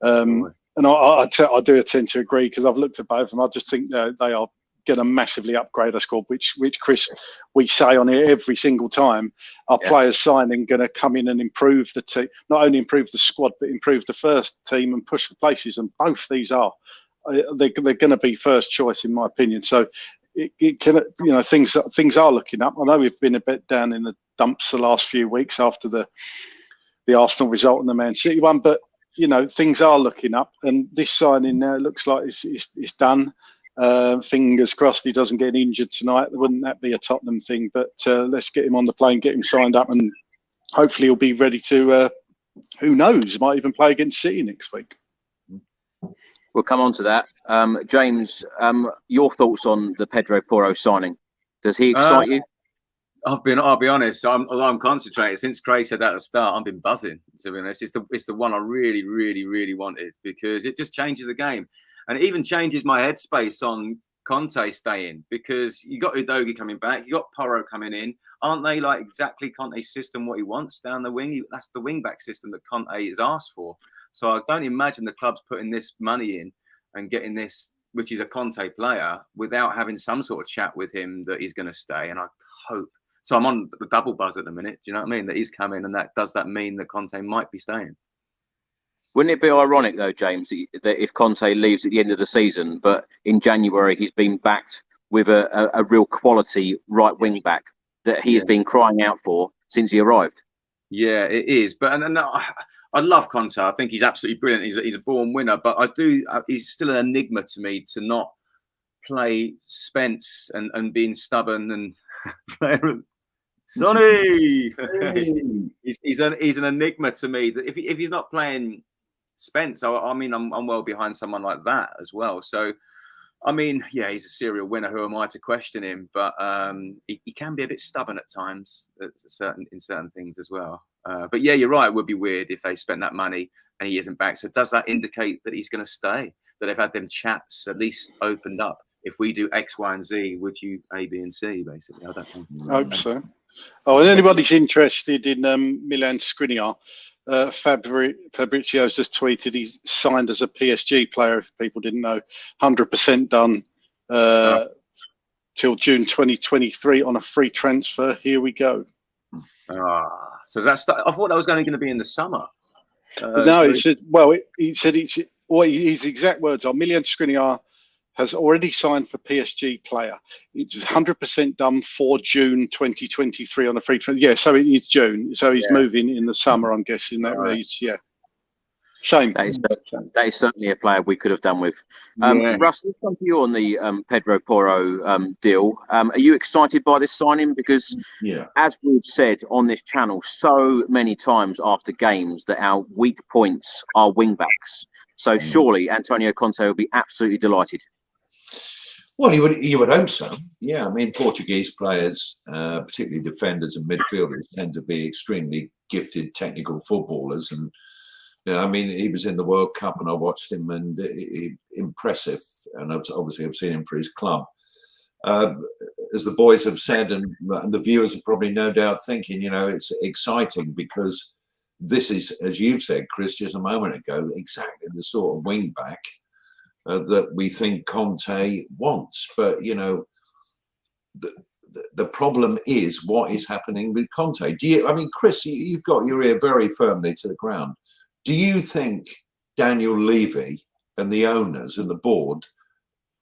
and I do tend to agree because I've looked at both of them. I just think they are going going to massively upgrade our squad, which Chris, we say on here every single time. Our players signing going to come in and improve the team, not only improve the squad, but improve the first team and push for places. And both these are, they're going to be first choice in my opinion. So it can, you know, things are looking up. I know we've been a bit down in the dumps the last few weeks after the Arsenal result and the Man City one, but you know, things are looking up, and this signing now looks like it's done. Fingers crossed he doesn't get injured tonight. Wouldn't that be a Tottenham thing? But let's get him on the plane, get him signed up, and hopefully he'll be ready to, who knows, might even play against City next week. We'll come on to that. James, your thoughts on the Pedro Porro signing? Does he excite you? I'll be honest. Although I'm concentrated since Craig said that at the start, I've been buzzing. To be honest, it's the one I really, really, really wanted, because it just changes the game, and it even changes my headspace on Conte staying, because you got Udogie coming back, you got Porro coming in. Aren't they like exactly Conte's system? What he wants down the wing, that's the wing back system that Conte has asked for. So I don't imagine the club's putting this money in and getting this, which is a Conte player, without having some sort of chat with him that he's going to stay. And I hope. So I'm on the double buzz at the minute. Do you know what I mean? That he's coming, and does that mean that Conte might be staying? Wouldn't it be ironic though, James, that if Conte leaves at the end of the season, but in January he's been backed with a real quality right wing back that he has been crying out for since he arrived? Yeah, it is. But and I love Conte. I think he's absolutely brilliant. He's a born winner. But he's still an enigma to me to not play Spence and being stubborn and Sonny. he's an enigma to me. That if he's not playing Spence, I mean, I'm well behind someone like that as well. So, I mean, yeah, he's a serial winner. Who am I to question him? But he can be a bit stubborn at times, in certain things as well. But yeah, you're right. It would be weird if they spent that money and he isn't back. So does that indicate that he's going to stay? That they've had them chats at least opened up? If we do X, Y, and Z, would you A, B, and C? Basically, I don't know. I hope so. Oh, and anybody's interested in Milan Skriniar, Fabrizio's just tweeted he's signed as a PSG player. If people didn't know, 100% done till June 2023 on a free transfer. Here we go. So that's. I thought that was going to be in the summer. No, he said. Well, he said his exact words are: Milan Skriniar has already signed for PSG player. It's 100% done for June 2023 on a free transfer. Yeah, so it is June. So he's moving in the summer, I'm guessing. That reads, shame. That is certainly a player we could have done with. Russ, let's come to you on the Pedro Porro deal. Are you excited by this signing? Because as we've said on this channel so many times after games, that our weak points are wing backs. So surely Antonio Conte will be absolutely delighted. Well, you would hope so. Yeah, I mean, Portuguese players, particularly defenders and midfielders, tend to be extremely gifted technical footballers. And I mean, he was in the World Cup, and I watched him, and impressive. And obviously, I've seen him for his club. As the boys have said, and the viewers are probably no doubt thinking, you know, it's exciting because this is, as you've said, Chris, just a moment ago, exactly the sort of wing back that we think Conte wants. But, you know, the problem is what is happening with Conte. I mean, Chris, you've got your ear very firmly to the ground. Do you think Daniel Levy and the owners and the board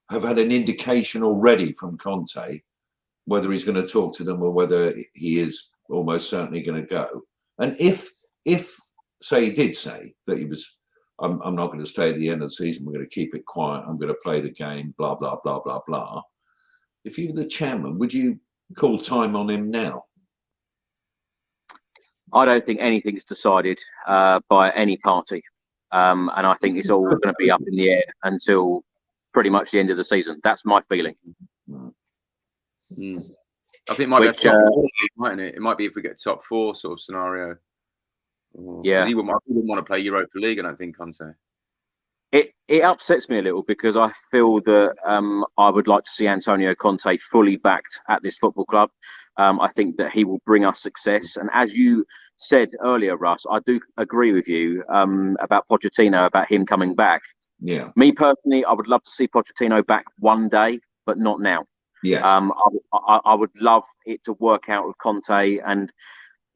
have had an indication already from Conte whether he's going to talk to them or whether he is almost certainly going to go? And if say he did say that he was, I'm not going to stay at the end of the season, we're going to keep it quiet, I'm going to play the game, blah, blah, blah, blah, blah. If you were the chairman, would you call time on him now? I don't think anything's decided by any party. And I think it's all going to be up in the air until pretty much the end of the season. That's my feeling. I think it might be top four, mightn't it? It might be if we get top four sort of scenario. Yeah, he wouldn't want to play Europa League, I don't think, Conte. It upsets me a little because I feel that I would like to see Antonio Conte fully backed at this football club. I think that he will bring us success. And as you said earlier, Russ, I do agree with you about Pochettino, about him coming back. Yeah. Me personally, I would love to see Pochettino back one day. but not now. Yes. I would love it to work out with Conte, and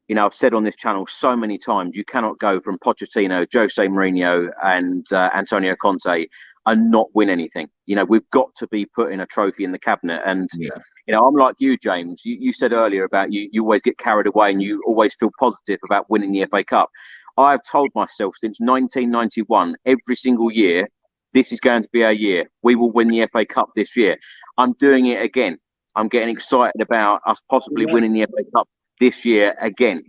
you know, I've said on this channel so many times, you cannot go from Pochettino, Jose Mourinho, and Antonio Conte and not win anything. You know, we've got to be putting a trophy in the cabinet. And you know, I'm like you, James. You said earlier about you always get carried away and you always feel positive about winning the FA Cup. I've told myself since 1991, every single year, this is going to be our year. We will win the FA Cup this year. I'm doing it again. I'm getting excited about us possibly winning the FA Cup this year again.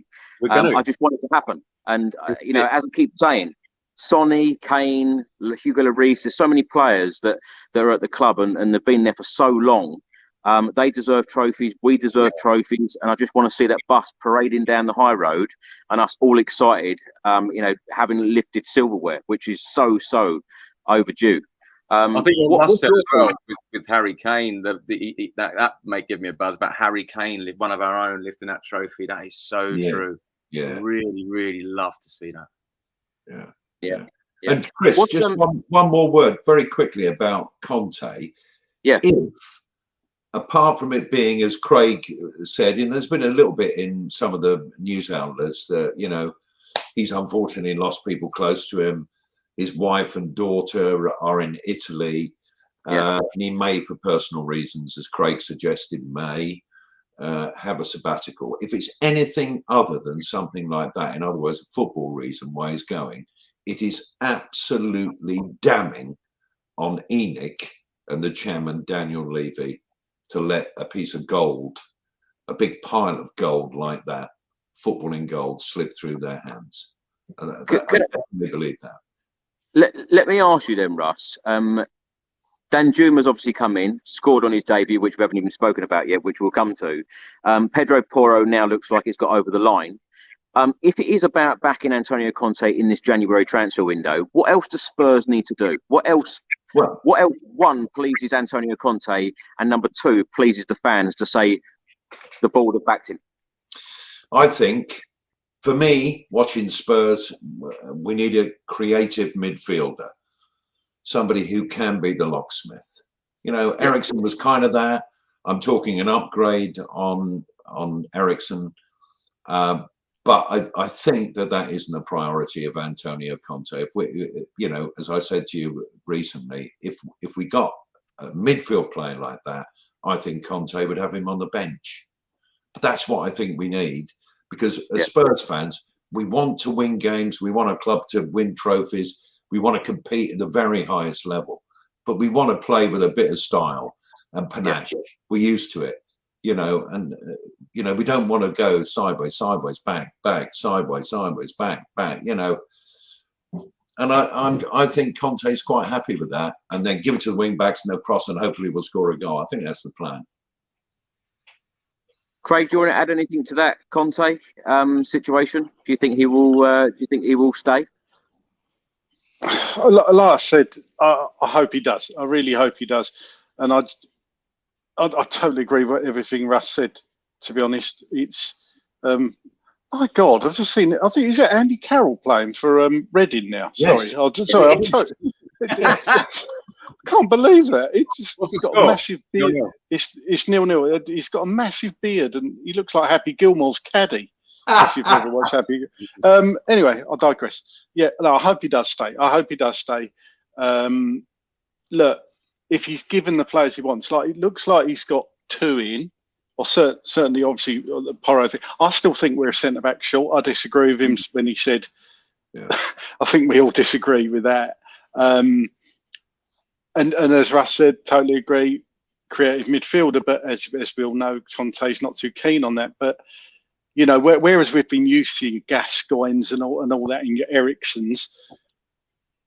I just want it to happen. And, you know, as I keep saying, Sonny, Kane, Hugo Lloris, there's so many players that are at the club and they've been there for so long. They deserve trophies. We deserve trophies. And I just want to see that bus parading down the high road and us all excited, you know, having lifted silverware, which is so overdue. I think you must say as well with Harry Kane, that may give me a buzz about Harry Kane, one of our own, lifting that trophy. That is so true. Yeah, really love to see that. Yeah. And Chris, just one more word very quickly about Conte. Yeah. If, apart from it being, as Craig said, and there's been a little bit in some of the news outlets that, you know, he's unfortunately lost people close to him. His wife and daughter are in Italy. And he may, for personal reasons, as Craig suggested, have a sabbatical. If it's anything other than something like that, in other words, a football reason why he's going, it is absolutely damning on ENIC and the chairman, Daniel Levy, to let a piece of gold, a big pile of gold like that, footballing gold, slip through their hands. I definitely believe that. Let me ask you then, Russ. Danjuma's obviously come in, scored on his debut, which we haven't even spoken about yet, which we'll come to. Pedro Porro now looks like it's got over the line. If it is about backing Antonio Conte in this January transfer window, what else do Spurs need to do? What else, one, pleases Antonio Conte, and number two, pleases the fans to say the board have backed him? I think, for me, watching Spurs, we need a creative midfielder, somebody who can be the locksmith. You know, Eriksen was kind of that. I'm talking an upgrade on Eriksen. But I think that isn't a priority of Antonio Conte. If we, you know, as I said to you recently, if we got a midfield player like that, I think Conte would have him on the bench. But that's what I think we need, because as Spurs fans, we want to win games. We want a club to win trophies. We want to compete at the very highest level. But we want to play with a bit of style and panache. We're used to it. You know, and you know, we don't want to go sideways, back, sideways, back. You know, and I think Conte's quite happy with that. And then give it to the wing backs and they'll cross and hopefully we'll score a goal. I think that's the plan. Craig, do you want to add anything to that Conte situation? Do you think he will? Do you think he will stay? Like I said, I hope he does. I really hope he does. And I totally agree with everything Russ said. To be honest, it's my God, I've just seen it. I think is it Andy Carroll playing for Reading now? Yes. Sorry, I can't believe that. It's got a massive beard. It's 0-0. He's got a massive beard, and he looks like Happy Gilmore's caddy. If you've ever watched Happy. Anyway, I digress. Yeah, no, I hope he does stay. Look. If he's given the players he wants, like it looks like he's got two in, or certainly, obviously, the Porro thing. I still think we're a centre back short. I disagree with him when he said. I think we all disagree with that. And as Russ said, totally agree. Creative midfielder, but as we all know, Conte's not too keen on that. But you know, whereas we've been used to your Gascoignes and all that, and your Eriksens,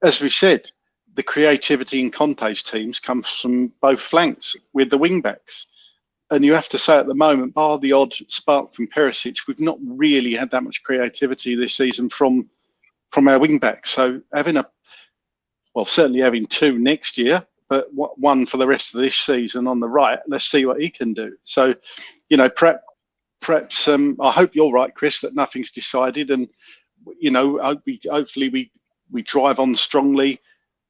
as we said. The creativity in Conte's teams comes from both flanks with the wing backs. And you have to say at the moment, bar the odd spark from Perisic, we've not really had that much creativity this season from our wing backs. So certainly having two next year, but one for the rest of this season on the right, let's see what he can do. So, you know, perhaps I hope you're right, Chris, that nothing's decided. And, you know, hopefully we drive on strongly,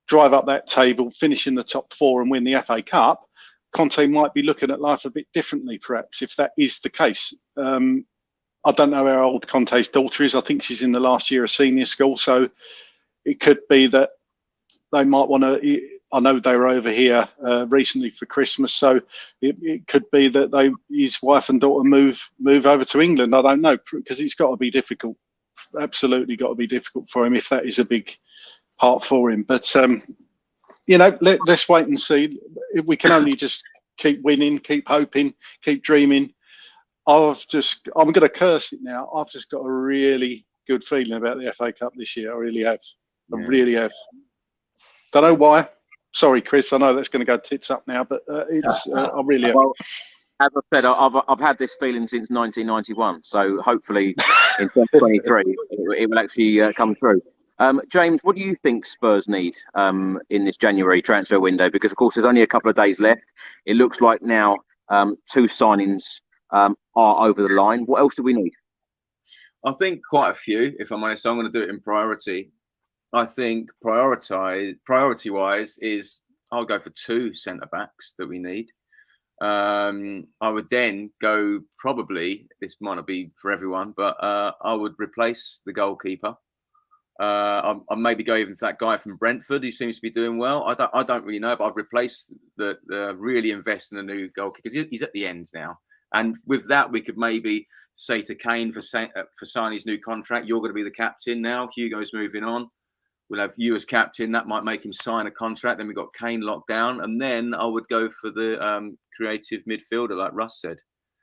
drive up that table, finish in the top four and win the FA Cup. Conte might be looking at life a bit differently, perhaps, if that is the case. I don't know how old Conte's daughter is. I think she's in the last year of senior school. So it could be that they might want to. I know they were over here recently for Christmas, so it could be that his wife and daughter move over to England. I don't know, because it's got to be difficult. Absolutely got to be difficult for him if that is a big part for him. But you know, let's wait and see. We can only just keep winning, keep hoping, keep dreaming. I'm going to curse it now. I've just got a really good feeling about the FA Cup this year. I really have. I really have. Don't know why. Sorry, Chris. I know that's going to go tits up now, but I really have. Well, as I said, I've had this feeling since 1991. So hopefully in 2023 it will actually come true. James, what do you think Spurs need in this January transfer window? Because of course there's only a couple of days left. It looks like now 2 signings are over the line. What else do we need? I think quite a few. If I'm honest, I'm going to do it in priority. I think priority-wise is I'll go for 2 centre-backs that we need. I would then go probably, this might not be for everyone, but I would replace the goalkeeper. I'll maybe go even to that guy from Brentford who seems to be doing well. I don't really know, but I'd replace really invest in a new goalkeeper because he's at the end now. And with that, we could maybe say to Kane for signing his new contract, you're going to be the captain now. Hugo's moving on. We'll have you as captain. That might make him sign a contract. Then we've got Kane locked down. And then I would go for the creative midfielder, like Russ said.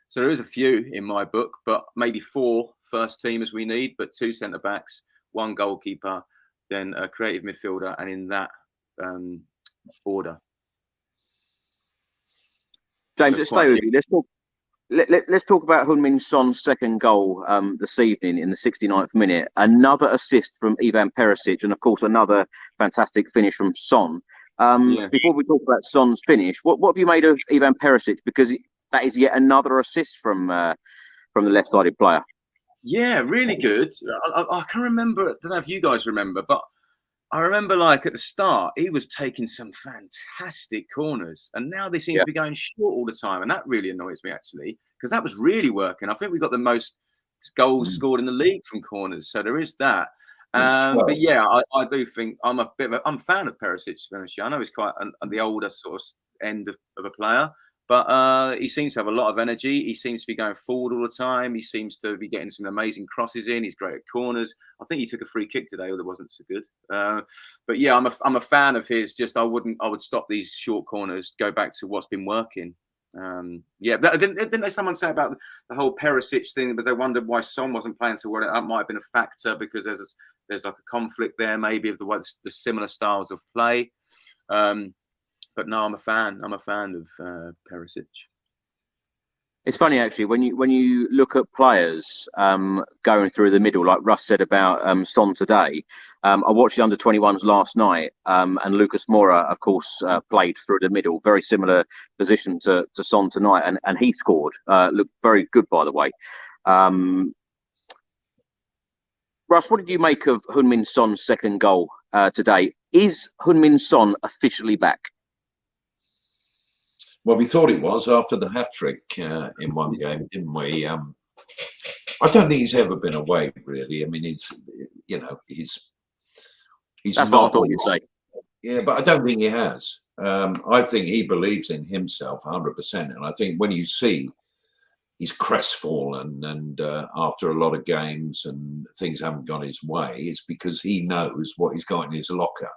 So there is a few in my book, but maybe 4 first teamers we need, but 2 centre-backs, 1 goalkeeper, then a creative midfielder, and in that order. James, let's stay with you. Let's talk about Heung-min Son's second goal this evening in the 69th minute. Another assist from Ivan Perisic, and of course another fantastic finish from Son. Before we talk about Son's finish, what have you made of Ivan Perisic? Because that is yet another assist from the left-sided player. Yeah, really good. I can remember. I don't know if you guys remember, but I remember like at the start, he was taking some fantastic corners, and now they seem to be going short all the time, and that really annoys me actually, because that was really working. I think we got the most goals scored in the league from corners, so there is that. But yeah, I do think I'm a fan of Perisic. To be honest, I know he's quite the older sort of end of a player, but he seems to have a lot of energy. He seems to be going forward all the time. He seems to be getting some amazing crosses in. He's great at corners. I think he took a free kick today, although it wasn't so good. But yeah, I'm a fan of his. Just I would stop these short corners. Go back to what's been working. Didn't someone say about the whole Perisic thing? But they wondered why Son wasn't playing so well. That might have been a factor because there's like a conflict there, maybe of the similar styles of play. But no, I'm a fan. I'm a fan of Perisic. It's funny actually when you look at players going through the middle, like Russ said about Son today. I watched the under-21s last night, and Lucas Moura, of course, played through the middle, very similar position to Son tonight, and he scored. Looked very good, by the way. Russ, what did you make of Heung-min Son's second goal today? Is Heung-min Son officially back? Well, we thought it was after the hat-trick in one game, didn't we? I don't think he's ever been away, really. I mean, he's That's not what I thought you'd say. Yeah, but I don't think he has. I think he believes in himself 100%. And I think when you see he's crestfallen and after a lot of games and things haven't gone his way, it's because he knows what he's got in his locker.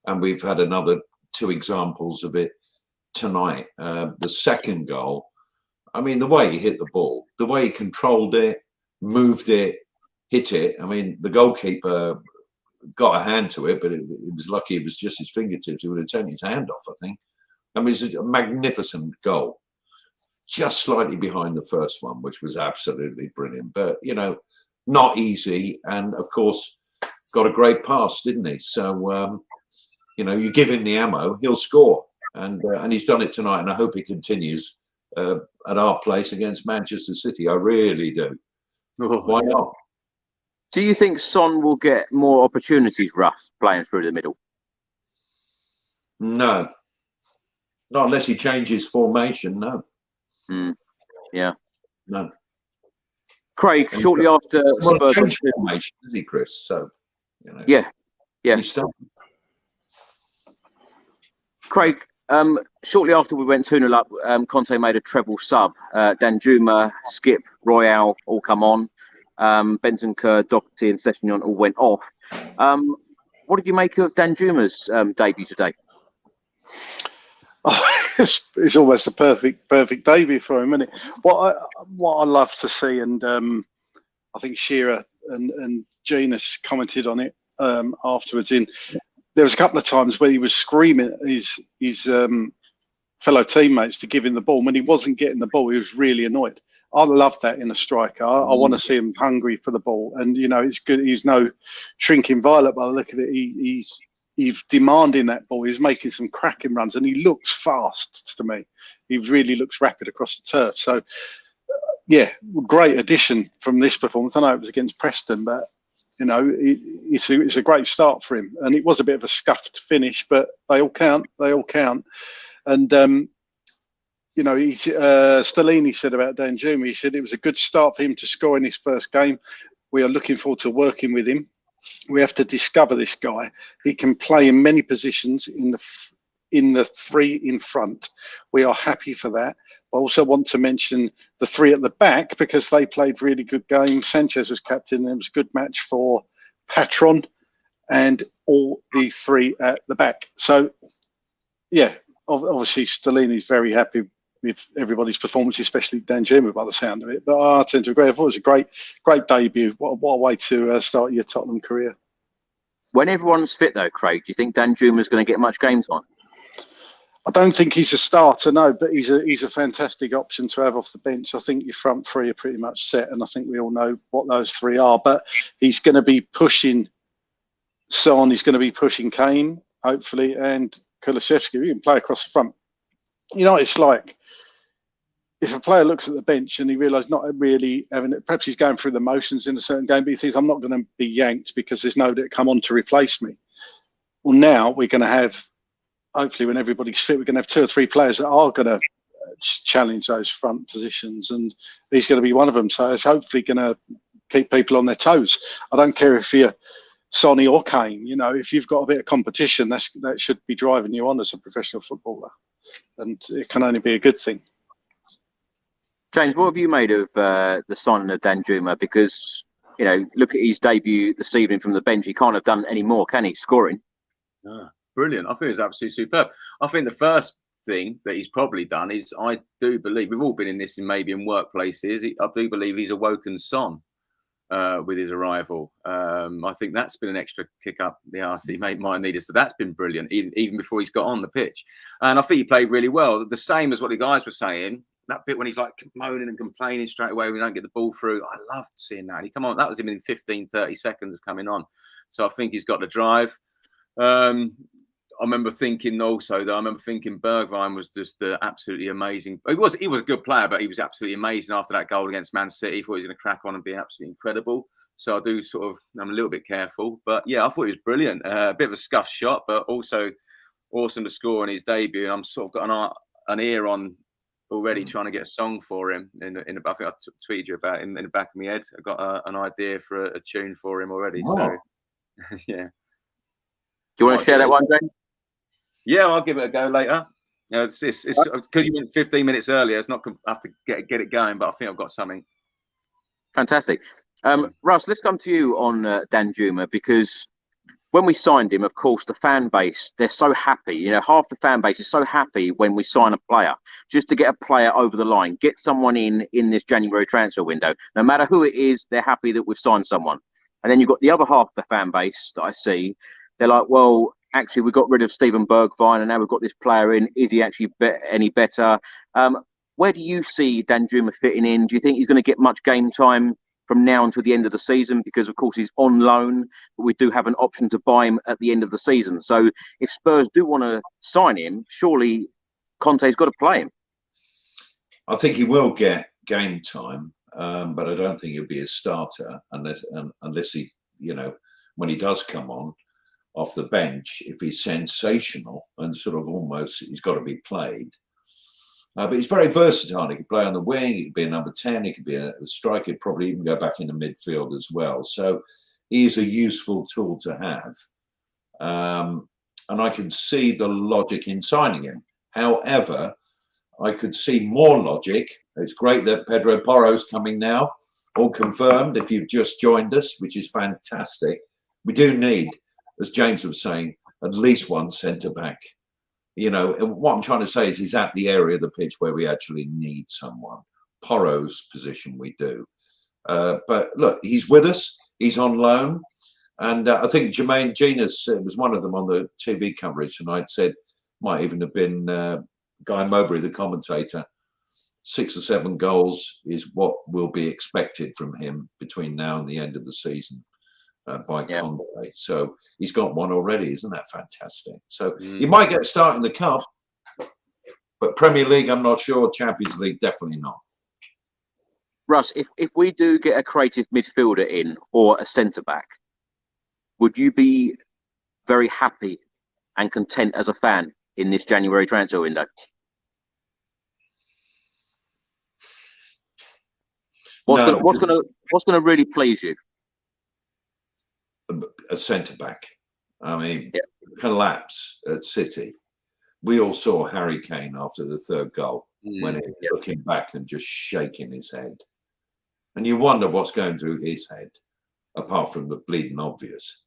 And we've had another 2 examples of it tonight. The second goal, I mean, the way he hit the ball, the way he controlled it, moved it, hit it. I mean, the goalkeeper got a hand to it, but it was lucky it was just his fingertips. He would have taken his hand off, I think. I mean, it's a magnificent goal. Just slightly behind the first one, which was absolutely brilliant. But, not easy. And, of course, got a great pass, didn't he? So, you give him the ammo, he'll score. And he's done it tonight, and I hope he continues at our place against Manchester City. I really do. Why not? Do you think Son will get more opportunities, Russ, playing through the middle? No. Not unless he changes formation, no. Yeah. No. Craig, And shortly after Spurs change formation, is he, Chris? So, you know. Yeah. Craig, shortly after we went 2-0 up, Conte made a treble sub. Danjuma, Skip, Royale all come on. Bentancur, Doherty and Sessegnon all went off. What did you make of Danjuma's debut today? Oh, it's almost a perfect debut for him, isn't it? What I love to see, and I think Shearer and Genus commented on it afterwards. There was a couple of times where he was screaming at his fellow teammates to give him the ball. When he wasn't getting the ball, he was really annoyed. I love that in a striker. I want to see him hungry for the ball, and you know it's good. He's no shrinking violet by the look of it. He's demanding that ball. He's making some cracking runs, and he looks fast to me. He really looks rapid across the turf. So, yeah, great addition from this performance. I know it was against Preston, but you know it's a great start for him. And it was a bit of a scuffed finish, but they all count. They all count. And you know, Stellini said about Danjuma, he said it was a good start for him to score in his first game. We are looking forward to working with him. We have to discover this guy. He can play in many positions in the three in front. We are happy for that. I also want to mention the three at the back because they played really good games. Sanchez was captain, and it was a good match for Patron and all the three at the back. So, yeah, obviously Stellini's very happy with everybody's performance, especially Danjuma by the sound of it. But I tend to agree. I thought it was a great debut. What a way to start your Tottenham career. When everyone's fit, though, Craig, do you think Danjuma's going to get much game time? I don't think he's a starter, no, but he's a fantastic option to have off the bench. I think your front three are pretty much set, and I think we all know what those three are. But he's going to be pushing Son, he's going to be pushing Kane, hopefully, and Kulusevski. He can play across the front. You know, it's like if a player looks at the bench and he realises not really having it, perhaps he's going through the motions in a certain game, but he thinks I'm not going to be yanked because there's nobody to come on to replace me. Well, now we're going to have, hopefully when everybody's fit, we're going to have 2 or 3 players that are going to challenge those front positions, and he's going to be one of them. So it's hopefully going to keep people on their toes. I don't care if you're Sonny or Kane, you know, if you've got a bit of competition, that should be driving you on as a professional footballer. And it can only be a good thing. James, what have you made of the signing of Danjuma? Because, you know, look at his debut this evening from the bench. He can't have done any more, can he, scoring? Brilliant. I think it's absolutely superb. I think the first thing that he's probably done is, I do believe, we've all been in this maybe in workplaces, I do believe he's awoken Son with his arrival. I think that's been an extra kick up the arse he might need us. So that's been brilliant, even before he's got on the pitch. And I think he played really well. The same as what the guys were saying, that bit when he's like moaning and complaining straight away when we don't get the ball through. I loved seeing that. He come on, that was him in 15, 30 seconds of coming on. So I think he's got the drive. I remember thinking also, though, Bergwijn was just absolutely amazing. He was a good player, but he was absolutely amazing after that goal against Man City. Thought he was going to crack on and be absolutely incredible. So I do I'm a little bit careful. But yeah, I thought he was brilliant. A bit of a scuffed shot, but also awesome to score in his debut. And I'm sort of got an ear on already trying to get a song for him. I think I tweeted you about in the back of my head. I got an idea for a tune for him already. Oh. So yeah. Do you want to share that one, James? Yeah, I'll give it a go later. It's because you went 15 minutes earlier. It's not I have to get it going, but I think I've got something. Fantastic. Russ, let's come to you on Danjuma, because when we signed him, of course, the fan base, they're so happy. You know, half the fan base is so happy when we sign a player, just to get a player over the line, get someone in this January transfer window. No matter who it is, they're happy that we've signed someone. And then you've got the other half of the fan base that I see. They're like, well, actually, we got rid of Steven Bergwijn and now we've got this player in. Is he actually any better? Where do you see Danjuma fitting in? Do you think he's going to get much game time from now until the end of the season? Because, of course, he's on loan, but we do have an option to buy him at the end of the season. So if Spurs do want to sign him, surely Conte's got to play him. I think he will get game time, but I don't think he'll be a starter unless he, you know, when he does come on, off the bench if he's sensational and sort of almost he's got to be played. But he's very versatile. He can play on the wing, he could be a number 10, he could be a striker, he'd probably even go back into midfield as well. So he is a useful tool to have. And I can see the logic in signing him. However, I could see more logic. It's great that Pedro Porro's coming now, all confirmed if you've just joined us, which is fantastic. We do need, as James was saying, at least one centre-back. You know, what I'm trying to say is he's at the area of the pitch where we actually need someone. Porro's position we do. But look, he's with us. He's on loan. And I think Jermaine Genus was one of them on the TV coverage tonight, said, might even have been Guy Mowbray, the commentator, 6 or 7 goals is what will be expected from him between now and the end of the season by Conte. So he's got one already. Isn't that fantastic? So he might get a start in the Cup, but Premier League, I'm not sure. Champions League, definitely not. Russ, if we do get a creative midfielder in or a centre-back, would you be very happy and content as a fan in this January transfer window? What's going to really please you? A centre back. I mean, collapse at City. We all saw Harry Kane after the 3rd goal when he was looking back and just shaking his head, and you wonder what's going through his head, apart from the bleeding obvious.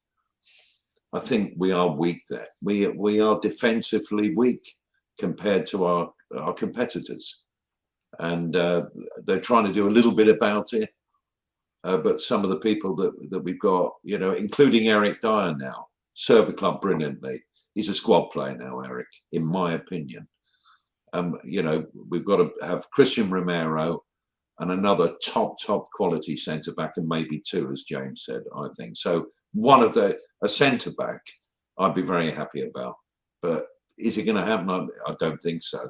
I think we are weak there. We are defensively weak compared to our competitors. And they're trying to do a little bit about it. But some of the people that we've got, you know, including Eric Dyer now, serve the club brilliantly. He's a squad player now, Eric, in my opinion. You know, we've got to have Christian Romero and another top quality centre-back, and maybe 2, as James said, I think. So a centre-back, I'd be very happy about. But is it going to happen? I don't think so.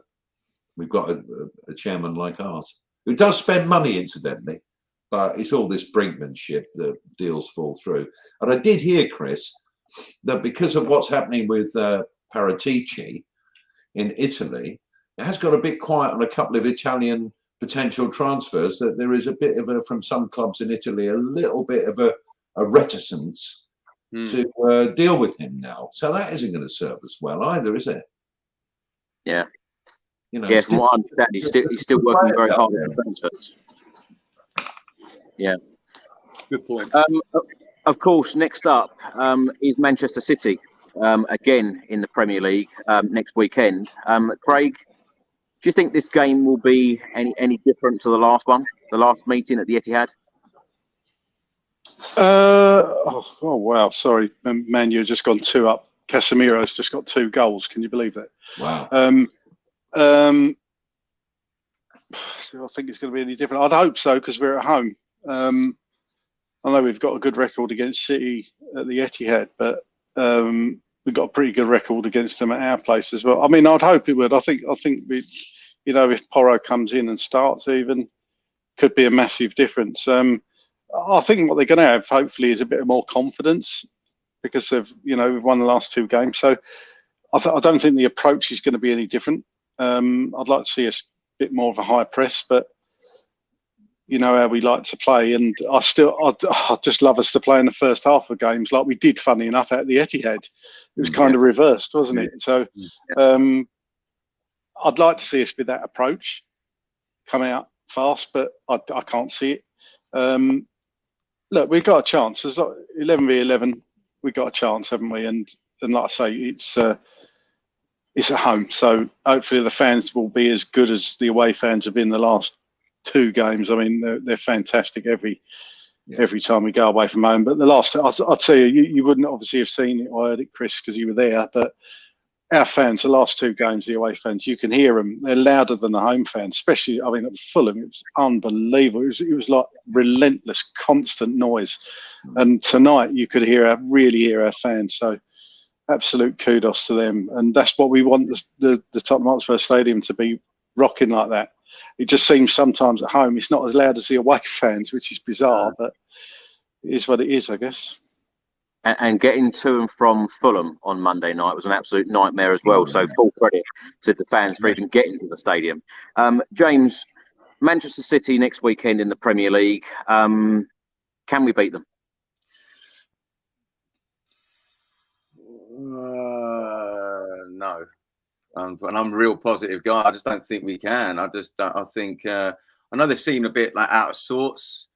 We've got a chairman like ours who does spend money, incidentally, but it's all this brinkmanship that deals fall through. And I did hear, Chris, that because of what's happening with Paratici in Italy, it has got a bit quiet on a couple of Italian potential transfers, that there is a bit of from some clubs in Italy, a little bit of a reticence to deal with him now. So that isn't going to serve us well either, is it? Yeah. You know, from what I understand, he's still working very hard on the transfers. Yeah. Good point. Of course, next up is Manchester City, again in the Premier League next weekend. Craig, do you think this game will be any different to the last one, the last meeting at the Etihad? Oh wow! Sorry, Man U just gone 2 up. Casemiro's just got 2 goals. Can you believe that? Wow. I think it's going to be any different. I'd hope so, because we're at home. I know we've got a good record against City at the Etihad, but we've got a pretty good record against them at our place as well. I mean, I'd hope it would. I think we, you know, if Porro comes in and starts, even could be a massive difference. I think what they're going to have, hopefully, is a bit more confidence, because we've won the last 2 games. So I don't think the approach is going to be any different. I'd like to see us a bit more of a high press, but you know how we like to play, and I'd just love us to play in the first half of games like we did, funny enough, at the Etihad. It was kind of reversed, wasn't it? So I'd like to see us with that approach, come out fast, but I can't see it. Look, we've got a chance. There's 11v11. We've got a chance, haven't we? And like I say, it's at home, so hopefully the fans will be as good as the away fans have been the last 2 games. I mean, they're fantastic every time we go away from home. But the last, I'll tell you, you wouldn't obviously have seen it or heard it, Chris, because you were there. But our fans, the last 2 games, the away fans, you can hear them. They're louder than the home fans, especially, I mean, at Fulham, it was unbelievable. It was like relentless, constant noise. And tonight, you could really hear our fans. So absolute kudos to them. And that's what we want the Tottenham Hotspur Stadium to be, rocking like that. It just seems sometimes at home it's not as loud as the away fans, which is bizarre, but it is what it is, I guess. And getting to and from Fulham on Monday night was an absolute nightmare as well. So full credit to the fans for even getting to the stadium. James, Manchester City next weekend in the Premier League. Can we beat them? No. And I'm a real positive guy. I just don't think we can. I think I know they seem a bit like out of sorts.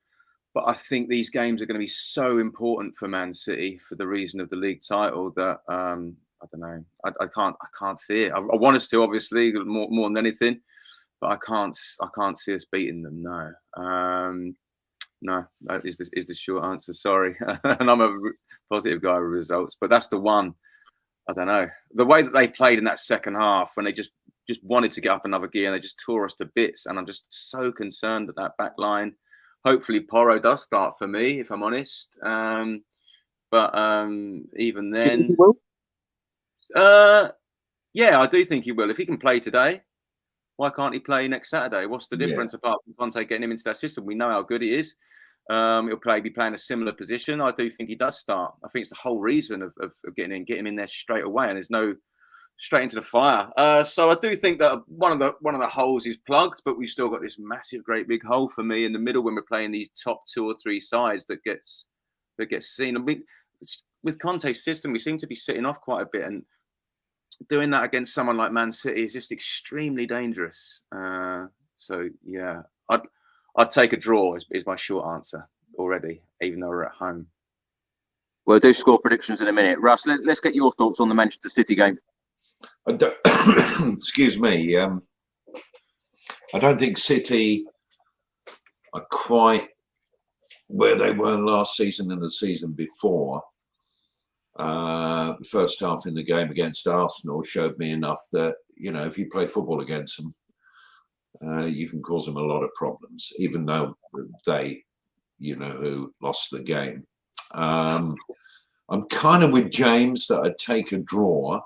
But I think these games are going to be so important for Man City for the reason of the league title that I don't know. I can't see it. I want us to, obviously, more than anything, but I can't see us beating them. No, no, that is the short answer. Sorry, and I'm a positive guy with results, but that's the one. I don't know the way that they played in that second half when they just wanted to get up another gear and they just tore us to bits, and I'm just so concerned that back line. Hopefully Porro does start for me, if I'm honest. But even then, do you think he will? Yeah, I do think he will. If he can play today, why can't he play next Saturday? What's the difference apart from Conte getting him into that system? We know how good he is. He'll be playing a similar position. I do think he does start. I think it's the whole reason of getting him in there straight away, and there's no straight into the fire. So I do think that one of the holes is plugged, but we've still got this massive, great big hole for me in the middle when we're playing these top 2 or 3 sides that gets seen. And with Conte's system, we seem to be sitting off quite a bit, and doing that against someone like Man City is just extremely dangerous. So yeah, I'd take a draw is my short answer already, even though we're at home. We'll do score predictions in a minute. Russ, let's get your thoughts on the Manchester City game. Excuse me. I don't think City are quite where they were last season and the season before. The first half in the game against Arsenal showed me enough that, you know, if you play football against them, you can cause them a lot of problems, even though they, you know, who lost the game. I'm kind of with James that I'd take a draw.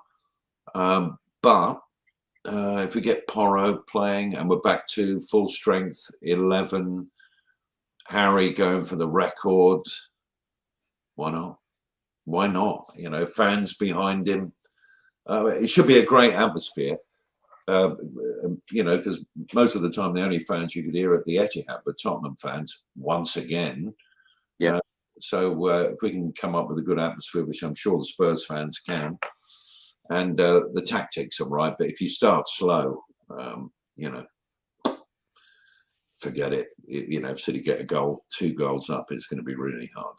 But if we get Porro playing and we're back to full strength 11, Harry going for the record, why not? Why not? You know, fans behind him. It should be a great atmosphere. You know, because most of the time the only fans you could hear at the Etihad were Tottenham fans once again. Yeah. So if we can come up with a good atmosphere, which I'm sure the Spurs fans can. And the tactics are right, but if you start slow, you know, forget it. You know, if City get a goal, 2 goals up, it's going to be really hard.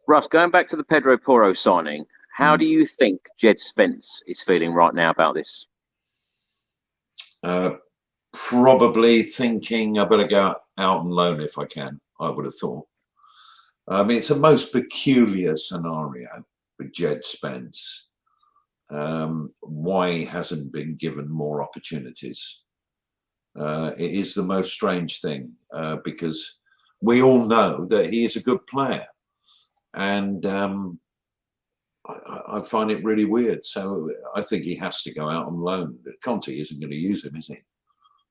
Russ, going back to the Pedro Porro signing, how do you think Jed Spence is feeling right now about this? Probably thinking I better go out and loan if I can, I would have thought. I mean, it's a most peculiar scenario with Jed Spence. Why he hasn't been given more opportunities. It is the most strange thing because we all know that he is a good player. And I find it really weird. So I think he has to go out on loan. Conte isn't going to use him, is he?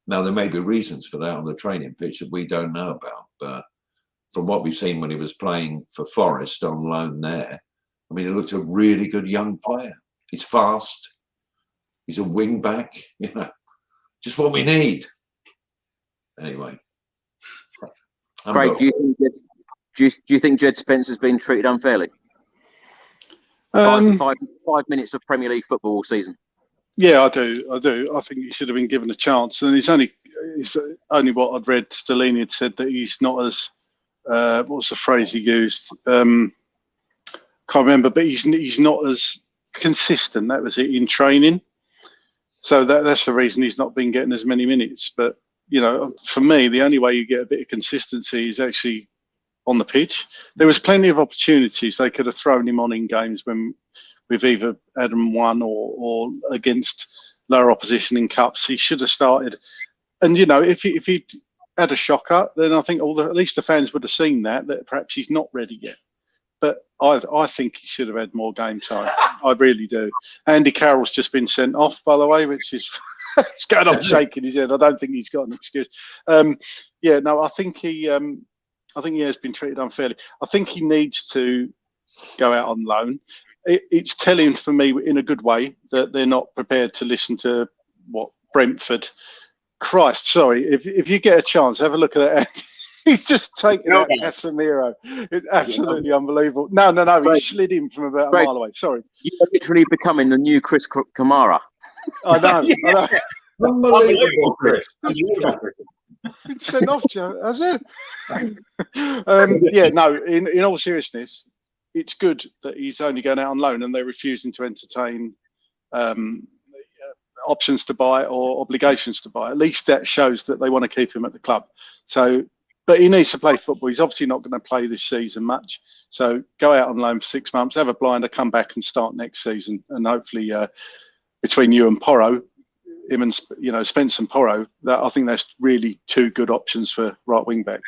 Now, there may be reasons for that on the training pitch that we don't know about. But from what we've seen when he was playing for Forest on loan there, I mean, he looked a really good young player. He's fast. He's a wing back, you know, just what we need. Anyway. Craig, do you think Jed Spence has been treated unfairly? 5 minutes of Premier League football all season. Yeah, I do. I think he should have been given a chance. And it's only what I'd read. Stellini had said that he's not as what was the phrase he used? Can't remember, but he's not as consistent. That was it in training. So that's the reason he's not been getting as many minutes. But you know, for me, the only way you get a bit of consistency is actually on the pitch. There was plenty of opportunities. They could have thrown him on in games when we've either had him won or against lower opposition in cups. He should have started. And you know, if he had a shocker, then I think at least the fans would have seen that perhaps he's not ready yet. But I think he should have had more game time. I really do. Andy Carroll's just been sent off, by the way, which is he's going on shaking his head. I don't think he's got an excuse. Yeah, no, I think I think he has been treated unfairly. I think he needs to go out on loan. It's telling for me in a good way that they're not prepared to listen to what Brentford. Christ, sorry. If you get a chance, have a look at that. He's just taken out Casemiro. It's absolutely unbelievable. No. He slid in from about a mile away. Sorry. You're literally becoming the new Chris Kamara. I know. Unbelievable, Chris. It's sent off, Joe, has it? In all seriousness, it's good that he's only going out on loan and they're refusing to entertain options to buy or obligations to buy. At least that shows that they want to keep him at the club. So, but he needs to play football. He's obviously not going to play this season much. So go out on loan for 6 months, have a blinder, come back and start next season. And hopefully between you and Porro, him and Spence and Porro, I think that's really two good options for right wing back.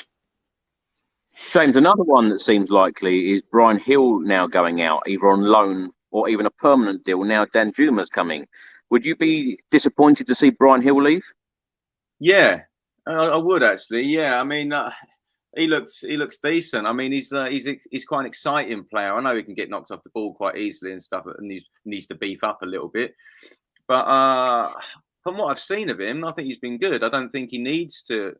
James, another one that seems likely is Brian Hill now going out, either on loan or even a permanent deal. Now Danjuma's coming. Would you be disappointed to see Brian Hill leave? Yeah, I would actually. Yeah, I mean, he looks decent. I mean, he's quite an exciting player. I know he can get knocked off the ball quite easily and stuff, and he needs to beef up a little bit. But from what I've seen of him, I think he's been good. I don't think he needs to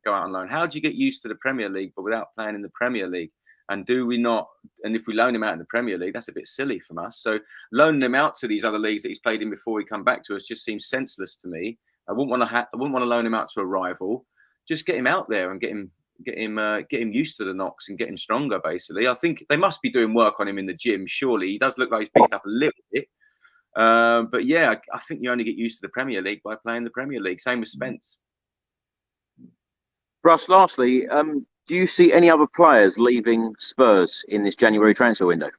go out on loan. How do you get used to the Premier League but without playing in the Premier League? And do we not? And if we loan him out in the Premier League, that's a bit silly from us. So loaning him out to these other leagues that he's played in before he come back to us just seems senseless to me. I wouldn't want to loan him out to a rival. Just get him out there and get him used to the knocks and get him stronger. Basically, I think they must be doing work on him in the gym. Surely he does look like he's beat up a little bit. But yeah, I think you only get used to the Premier League by playing the Premier League. Same with Spence. Russ, lastly, do you see any other players leaving Spurs in this January transfer window?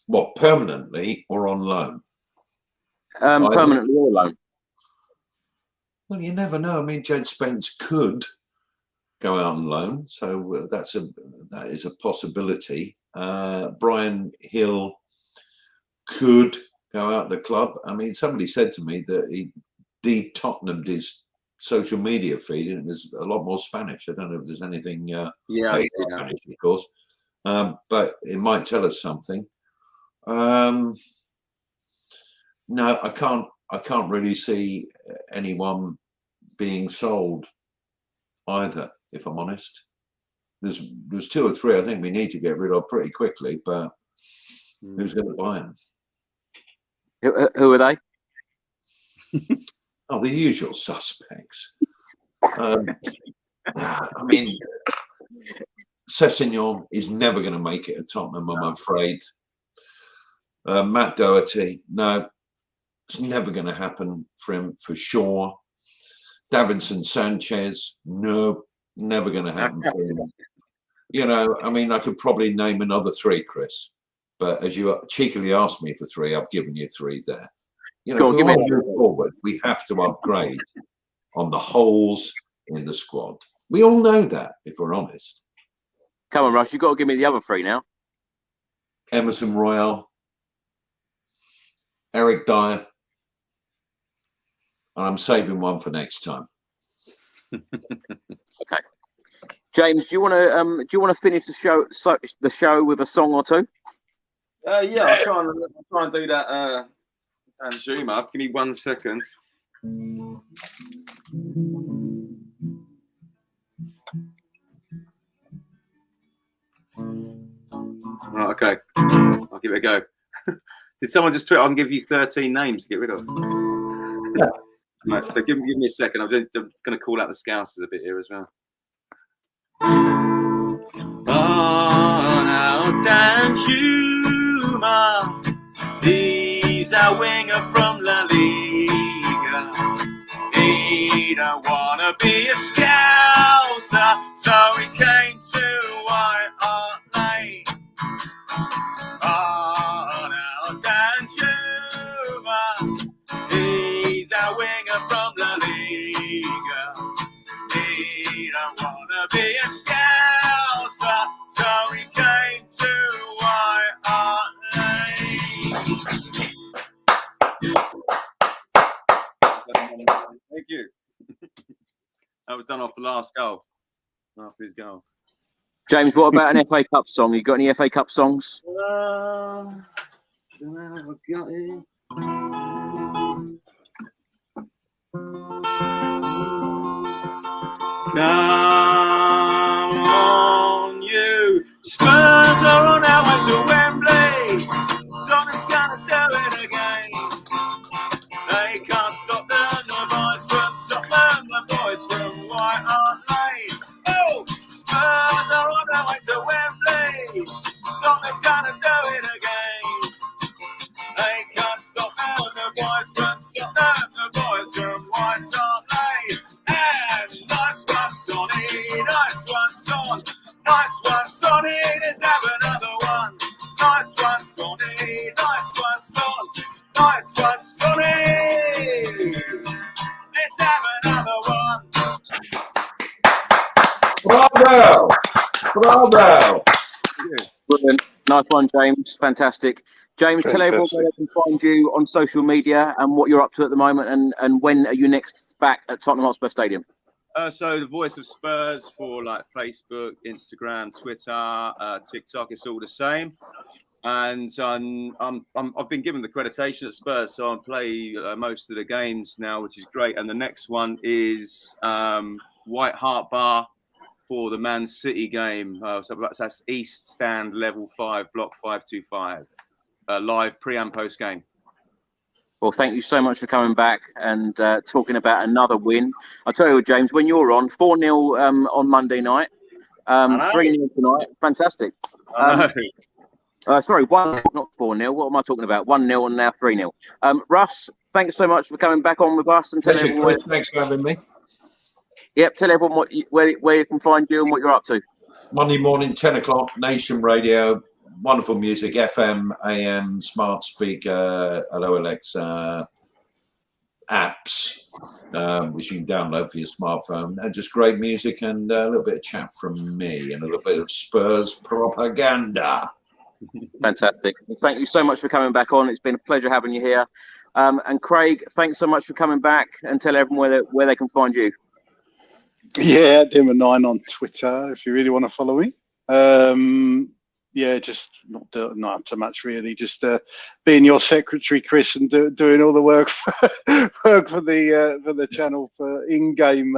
What, permanently or on loan? Permanently or loan. Well, you never know. I mean, Jed Spence could go out on loan, so that is a possibility. Brian Hill could go out the club. I mean, somebody said to me that he Tottenham'd his social media feed and it was a lot more Spanish. I don't know if there's anything Spanish, of course, but it might tell us something. No, I can't really see anyone being sold either, if I'm honest. There's two or three I think we need to get rid of pretty quickly, but who's going to buy them? Who are they? Oh, the usual suspects. I mean, Sessegnon is never going to make it at Tottenham, I'm afraid. Matt Doherty, no, it's never going to happen for him for sure. Davinson Sanchez, no, never going to happen for him. You know, I mean, I could probably name another three, Chris, but as you cheekily asked me for three, I've given you three there. You know, if we want to move forward, we have to upgrade on the holes in the squad. We all know that, if we're honest. Come on, Russ, you've got to give me the other three now. Emerson Royale, Eric Dyer, and I'm saving one for next time. Okay, James, do you want to finish the show with a song or two? Yeah, I'll try and do that. Danjuma, give me 1 second. Right, okay, I'll give it a go. Did someone just tweet? I can give you 13 names to get rid of. Yeah. Right, so give me a second. I'm going to call out the Scousers a bit here as well. Oh, now Danjuma, he's our winger from La Liga. He don't want to be a Scouser, so he came to White Hart Lane. Oh, now Danjuma, he's our winger from La Liga. He don't want to be a Scouser, so he came to White Hart Lane. Thank you. That was done off the last goal. After his goal. James, what about an FA Cup song? You got any FA Cup songs? I don't know if I got it. Come on, you Spurs are on our way to Wembley. Tottenham's gonna do it again. They can't stop the boys from Tottenham, the boys from White Hart Lane. Oh, Spurs are on our way to Wembley. Tottenham's gonna do it again. They can't stop the boys from Tottenham, the boys from White Hart Lane. And nice one, Sonny, nice one, Son. Nice one, Sonny, let's have another one. Nice one, Sonny, nice one, Son. Nice one, Sonny. Let's have another one. Bravo! Bravo! Brilliant. Nice one, James. Fantastic. James, tell everyone where they can find you on social media and what you're up to at the moment, and when are you next back at Tottenham Hotspur Stadium? So the Voice of Spurs for like Facebook, Instagram, Twitter, TikTok, it's all the same. And I've been given the accreditation at Spurs, so I play most of the games now, which is great. And the next one is White Hart Bar for the Man City game. So that's East Stand, Level 5, Block 525. Live pre and post game. Well, thank you so much for coming back and talking about another win. I'll tell you what, James, when you're on, 4-0 on Monday night, 3-0 tonight. Fantastic. Sorry, 1-0, not 4-0. What am I talking about? 1-0 and now 3-0. Russ, thanks so much for coming back on with us. And tell everyone Thanks for having me. Yep, tell everyone where you can find you and what you're up to. Monday morning, 10 o'clock, Nation Radio. Wonderful music, FM, AM, smart speaker, Hello Alexa apps, which you can download for your smartphone. And just great music and a little bit of chat from me and a little bit of Spurs propaganda. Fantastic. Well, thank you so much for coming back on. It's been a pleasure having you here. And Craig, thanks so much for coming back, and tell everyone where they can find you. Yeah, Dimmer9 on Twitter if you really want to follow me. Yeah, just not up to much really. Just being your secretary, Chris, and doing all the work for the channel for in-game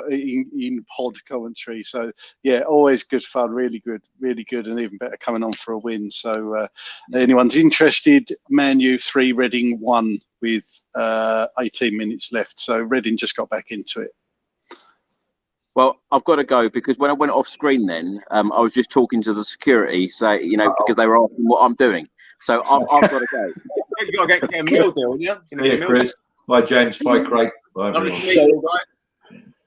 in-pod commentary. So yeah, always good fun, really good, and even better coming on for a win. So anyone's interested, Man U 3, Reading 1 with 18 minutes left. So Reading just got back into it. Well, I've got to go because when I went off screen then, I was just talking to the security, because they were asking what I'm doing. So I've got to go. You've got to get a meal deal, haven't you? Yeah, Chris. Bye, James. Bye, Craig. Bye, everyone.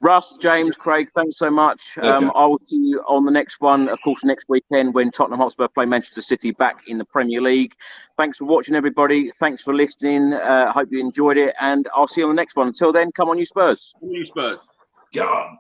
Russ, James, Craig, thanks so much. I will see you on the next one, of course, next weekend when Tottenham Hotspur play Manchester City back in the Premier League. Thanks for watching, everybody. Thanks for listening. Hope you enjoyed it, and I'll see you on the next one. Until then, come on, you Spurs. Come on, you Spurs. Go on.